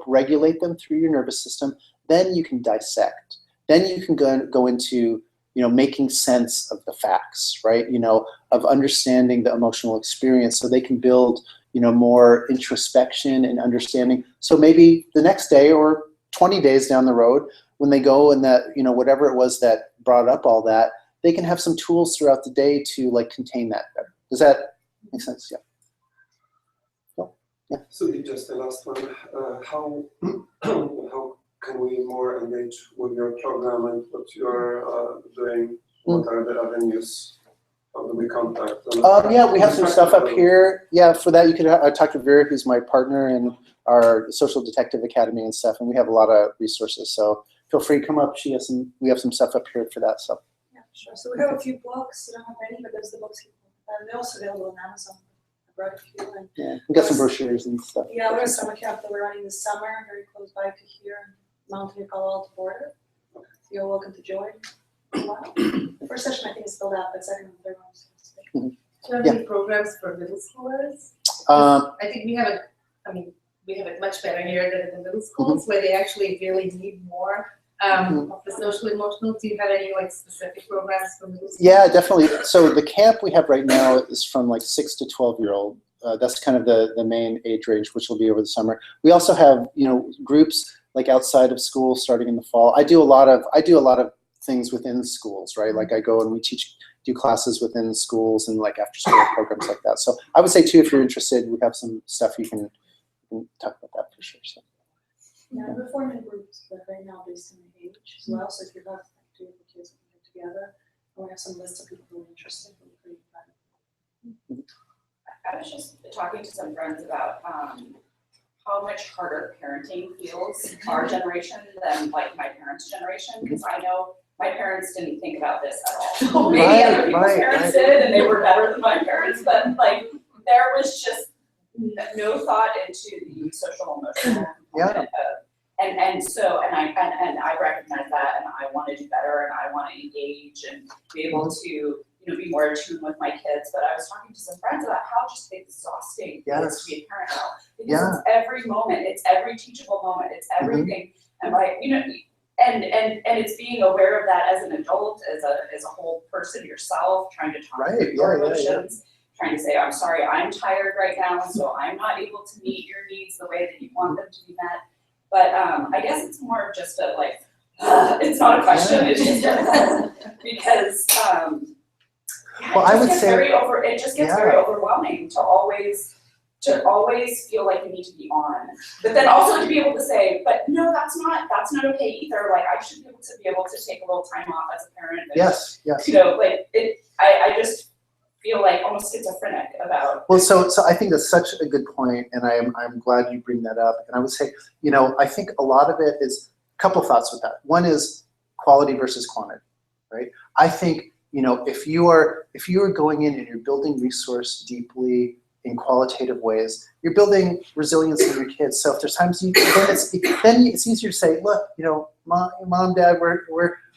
regulate them through your nervous system, then you can dissect. Then you can go into making sense of the facts, right? Of understanding the emotional experience, so they can build more introspection and understanding. So maybe the next day or 20 days down the road, when they go and that whatever it was that brought up all that, they can have some tools throughout the day to contain that better. Does that make sense? Yeah. Cool. Yeah. So just the last one, how can we more engage with your program and what you're doing? What are the avenues? How do we contact them? Yeah, we have some stuff up here. Yeah, for that you could talk to Vera, who's my partner in our Social Detective Academy and stuff, and we have a lot of resources. So feel free to come up. We have some stuff up here for that stuff. Yeah, sure. So we have a few books. We don't have many, but there's the books. They're also available on Amazon. I brought a few. And yeah, we got some brochures and stuff. yeah, we're a summer camp that we're running this summer, very close by to here, Mountain View, Colorado border. You're welcome to join. Wow. The first session I think is still out, but second and third one's Do you have any programs for middle schoolers? Um, I think we have it much better here than in the middle schools, where they actually really need more of the social emotional. Do you have any specific programs for middle schools? Yeah, definitely. So the camp we have right now is from 6 to 12-year-old. That's kind of the main age range, which will be over the summer. We also have groups outside of school starting in the fall. I do a lot of things within schools, right? Like I go and we do classes within schools and after school programs like that. So I would say too, if you're interested, we have some stuff you can talk about that for sure. So. Yeah, we're forming groups, but right now based on the age as well. So if you have 2 of the kids that can get together, and we have some lists of people who are interested, we'll create that. I was just talking to some friends about how much harder parenting feels our generation than my parents' generation, because I know my parents didn't think about this at all. Maybe other people's parents did, and they were better than my parents, but there was just no thought into the social emotional component of, and I recognize that, and I want to do better, and I want to engage and be able to be more in tune with my kids. But I was talking to some friends about how just exhausting it is to be a parent now, because it's every moment, it's every teachable moment, it's everything, and and it's being aware of that as an adult, as a whole person yourself, trying to talk through your emotions. Trying to say, I'm sorry, I'm tired right now, so I'm not able to meet your needs the way that you want them to be met. But I guess it's more of just a it's not a question, it's just because well, I would say it just gets very overwhelming to always feel like you need to be on, but then also to be able to say, but no, that's not okay either. I should be able to take a little time off as a parent. And, yes. I just feel almost schizophrenic about. Well, so I think that's such a good point, and I'm glad you bring that up. And I would say, I think a lot of it is a couple thoughts with that. One is quality versus quantity, right? I think if you are going in and you're building resource deeply in qualitative ways, you're building resilience in your kids. So if there's times then it's easier to say, look, mom, dad,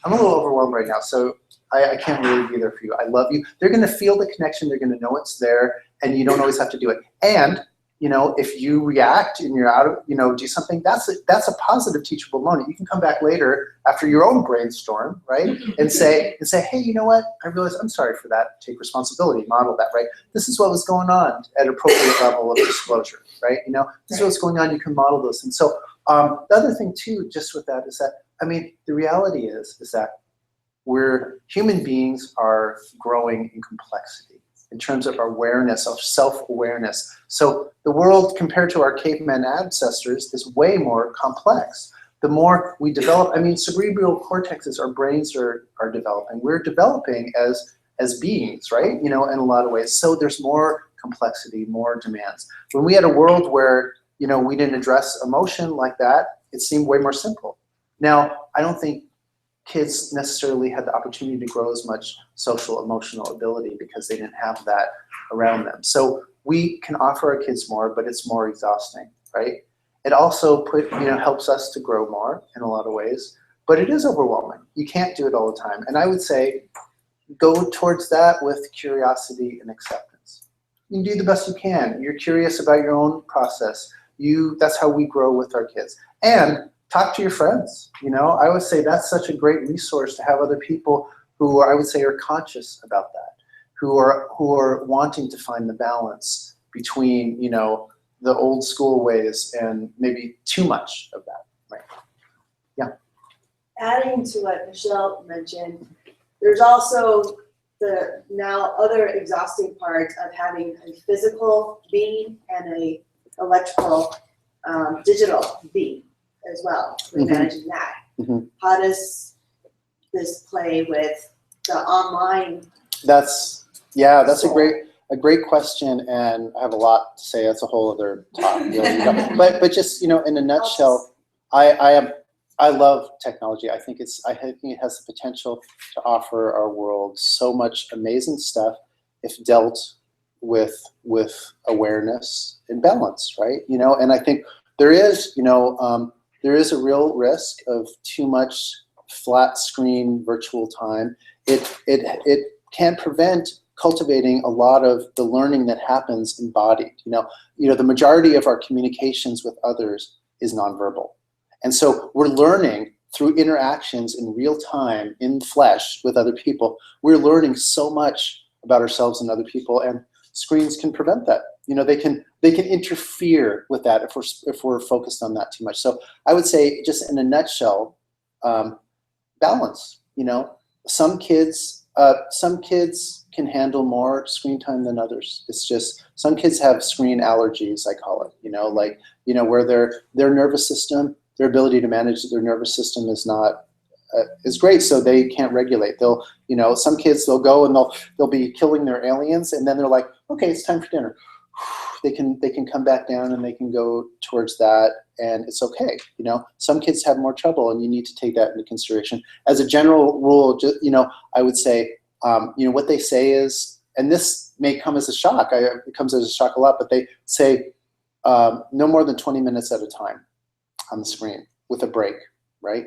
I'm a little overwhelmed right now, so I can't really be there for you. I love you. They're going to feel the connection. They're going to know it's there, and you don't always have to do it. And if you react and you're out of, do something, that's a positive teachable moment. You can come back later after your own brainstorm, right? And say, hey, you know what? I realize I'm sorry for that. Take responsibility, model that, right? This is what was going on at an appropriate level of disclosure, right? This is what's going on. You can model those. And so the other thing too, just with that is that, the reality is that human beings are growing in complexity in terms of our awareness, of self-awareness. So the world, compared to our caveman ancestors, is way more complex. The more we develop, cerebral cortexes, our brains are developing. We're developing as beings, right? In a lot of ways. So there's more complexity, more demands. When we had a world where, we didn't address emotion like that, it seemed way more simple. Now, I don't think kids necessarily had the opportunity to grow as much social emotional ability because they didn't have that around them. So we can offer our kids more, but it's more exhausting, right? It also helps us to grow more in a lot of ways, but it is overwhelming. You can't do it all the time. And I would say go towards that with curiosity and acceptance. You do the best you can. You're curious about your own process. That's how we grow with our kids. And talk to your friends. I would say that's such a great resource to have other people who I would say are conscious about that, who are wanting to find the balance between, the old school ways and maybe too much of that, right? Yeah. Adding to what Michelle mentioned, there's also the now other exhausting part of having a physical being and a electrical, digital being as well, managing that. Mm-hmm. How does this play with the online? That's a great question, and I have a lot to say. That's a whole other talk. But just in a nutshell, I love technology. I think it has the potential to offer our world so much amazing stuff if dealt with awareness and balance, right? And I think there is a real risk of too much flat screen virtual time. It can prevent cultivating a lot of the learning that happens embodied. The majority of our communications with others is nonverbal. And so we're learning through interactions in real time, in flesh with other people. We're learning so much about ourselves and other people, and screens can prevent that. They can interfere with that if we're focused on that too much. So I would say, just in a nutshell, balance. Some kids can handle more screen time than others. It's just some kids have screen allergies, I call it. Where their nervous system, their ability to manage their nervous system is not is great, so they can't regulate. Some kids, they'll go and they'll be killing their aliens, and then they're like, okay, it's time for dinner. They can come back down and they can go towards that, and it's okay. Some kids have more trouble, and you need to take that into consideration. As a general rule, I would say, what they say is, and this may come as a shock. It comes as a shock a lot, but they say no more than 20 minutes at a time on the screen with a break, right?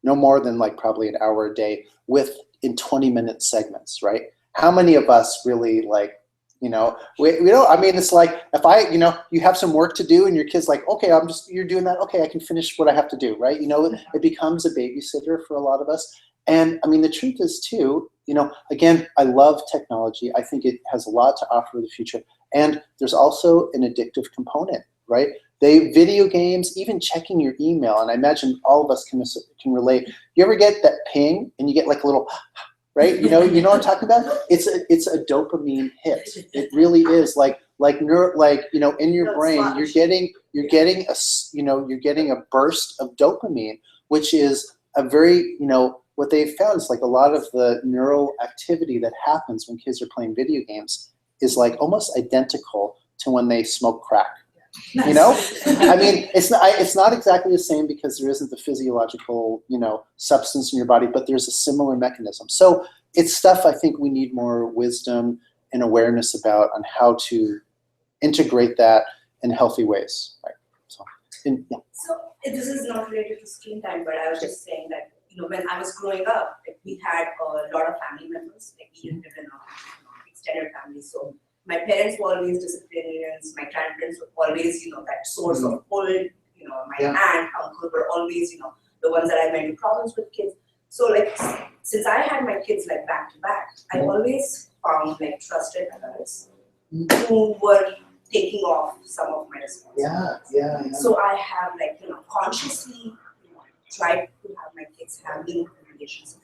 No more than probably an hour a day in 20-minute segments, right? How many of us really we don't, it's like, if you have some work to do and your kid's like, okay, you're doing that. Okay, I can finish what I have to do, right? It becomes a babysitter for a lot of us. And the truth is too, again, I love technology. I think it has a lot to offer the future. And there's also an addictive component, right? Video games, even checking your email, and I imagine all of us can relate. You ever get that ping and you get a little, right? You know what I'm talking about? It's a dopamine hit. It really is in your brain, you're getting a burst of dopamine, which is a very, what they've found is a lot of the neural activity that happens when kids are playing video games is almost identical to when they smoke crack. It's not exactly the same because there isn't the physiological, substance in your body, but there's a similar mechanism. So it's stuff I think we need more wisdom and awareness about on how to integrate that in healthy ways, right? So, yeah. So this is not related to screen time, but I was just saying that, when I was growing up, like, we had a lot of family members, like we lived in a extended family. So my parents were always disciplinarians, my grandparents were always, that source of pull, my aunt, uncle were always, the ones that I met in problems with kids. So like, since I had my kids like back to back, I always found like trusted adults who were taking off some of my responsibilities. Yeah. So I have like, consciously tried to have my kids have meaningful relationships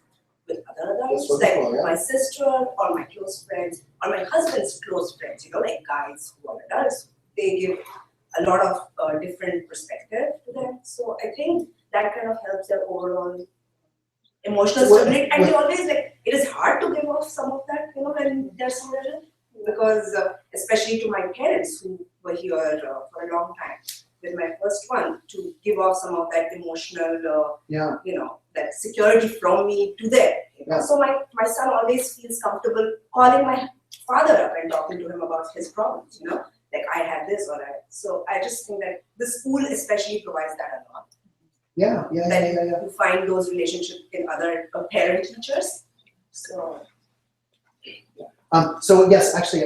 with other adults, like my sister or my close friends or my husband's close friends, like guys who are adults. They give a lot of different perspective to them. So I think that kind of helps their overall emotional stability. And they always like, it is hard to give off some of that, when they're so little, because especially to my parents who were here for a long time with my first one, to give off some of that emotional, that security from me to them. So my son always feels comfortable calling my father up and talking to him about his problems, like I had this or that. So I just think that the school especially provides that a lot. Yeah. You find those relationships in other parent teachers. So. So yes, actually,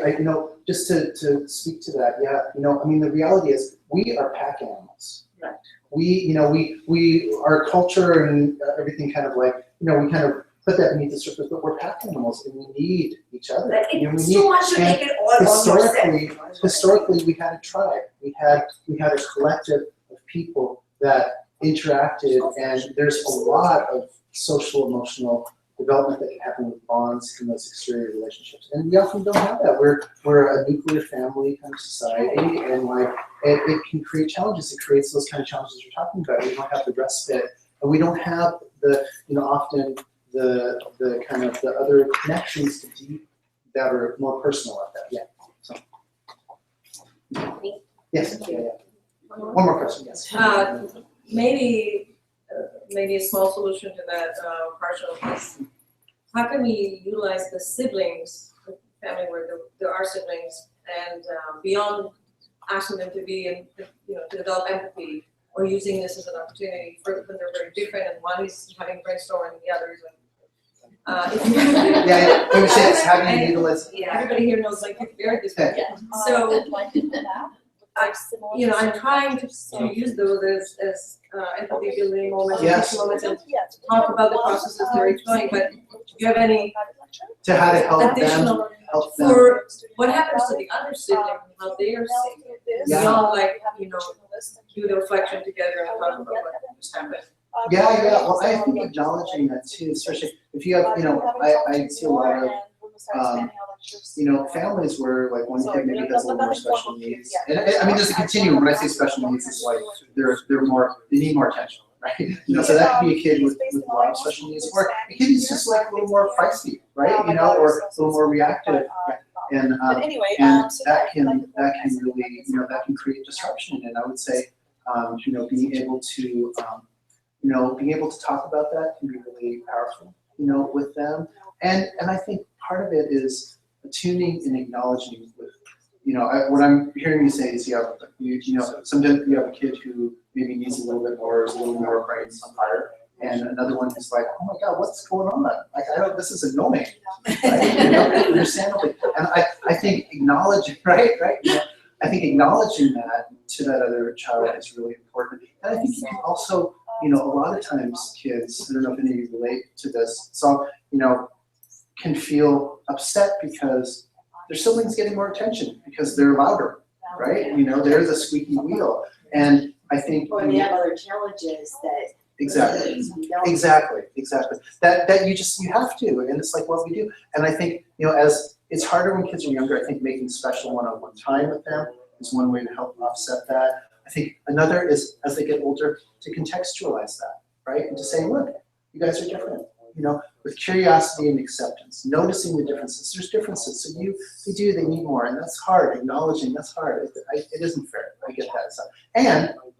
just to speak to that, the reality is we are pack animals. Right. We our culture and everything kind of like, we kind of put that beneath the surface, but we're pack animals and we need each other. Like it's too much to take it all on yourself. Historically, we had a tribe. We had a collective of people that interacted, and there's a lot of social, emotional development that can happen with bonds in those exterior relationships, and we often don't have that. We're a nuclear family kind of society, and like it can create challenges. It creates those kind of challenges you're talking about. We don't have the respite, and we don't have the often the kind of the other connections to deep that are more personal like that. Yeah. So. Yes. Yeah. One more question. Yes. Maybe a small solution to that partial is, how can we utilize the siblings, the family where there are siblings, and beyond asking them to be in, to develop empathy, or using this as an opportunity for when they're very different and one is having brainstorming and the other isn't. When you say it's having to utilize. Everybody here knows like it's very different. So. I'm trying to use those as empathy building moments, moments, and talk about the processes they're exploring. But do you have any to how to help additional them, help them. for what happens to the other sibling, how they are seeing it? Beyond like do the reflection together and talk about what just happened. Yeah. Well, I think acknowledging that too, especially if you have, I see a lot of. Families where like one kid maybe has a little more special needs, and I mean, there's a continuum. When I say special needs, it's like they need more attention, right? So that could be a kid with a lot of special needs, or a kid who's just like a little more feisty, right? Or a little more reactive, and that can really, that can create disruption. And I would say, being able to, being able to talk about that can be really powerful, with them. And I think part of it is attuning and acknowledging with, what I'm hearing you say is sometimes you have a kid who maybe needs a little bit more, is a little more bright on fire, and another one who's like, oh my God, what's going on? Like, this is annoying, right? Understandably. And I think acknowledging, right? I think acknowledging that to that other child is really important. And I think you can also, a lot of times kids, I don't know if any of you relate to this, so, can feel upset because their siblings getting more attention because they're louder, right? They're the squeaky wheel. And I think or they have other challenges that exactly. That you have to, and it's like what we do. And I think, as it's harder when kids are younger, I think making special one-on-one time with them is one way to help offset that. I think another is as they get older to contextualize that, right? And to say, look, you guys are different. With curiosity and acceptance, noticing the differences. There's differences, so they need more, and that's hard. Acknowledging that's hard. It isn't fair. I get that stuff.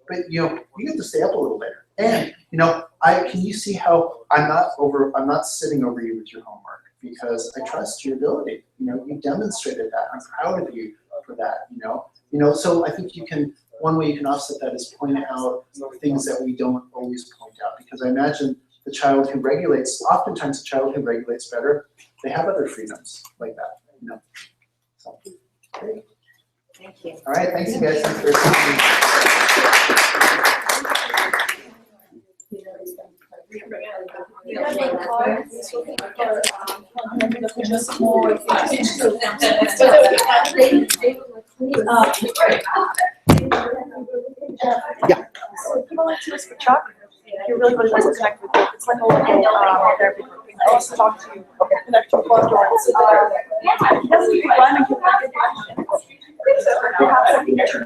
But you get to stay up a little later. And can you see how I'm not sitting over you with your homework? because I trust your ability. You know, you demonstrated that. I'm proud of you for that, you know. You know, so I think you can, one way you can offset that is point out things that we don't always point out, because I imagine the child who regulates, oftentimes the child who regulates better, they have other freedoms like that, you know. So, great. Thank you. All right, thanks you guys. Thanks for coming. Yeah. So if you volunteer for Chuck, you're really good to connect with them. It's like a local therapy group. I also talk to you, connect to closed doors. He doesn't run and give questions. You have something that you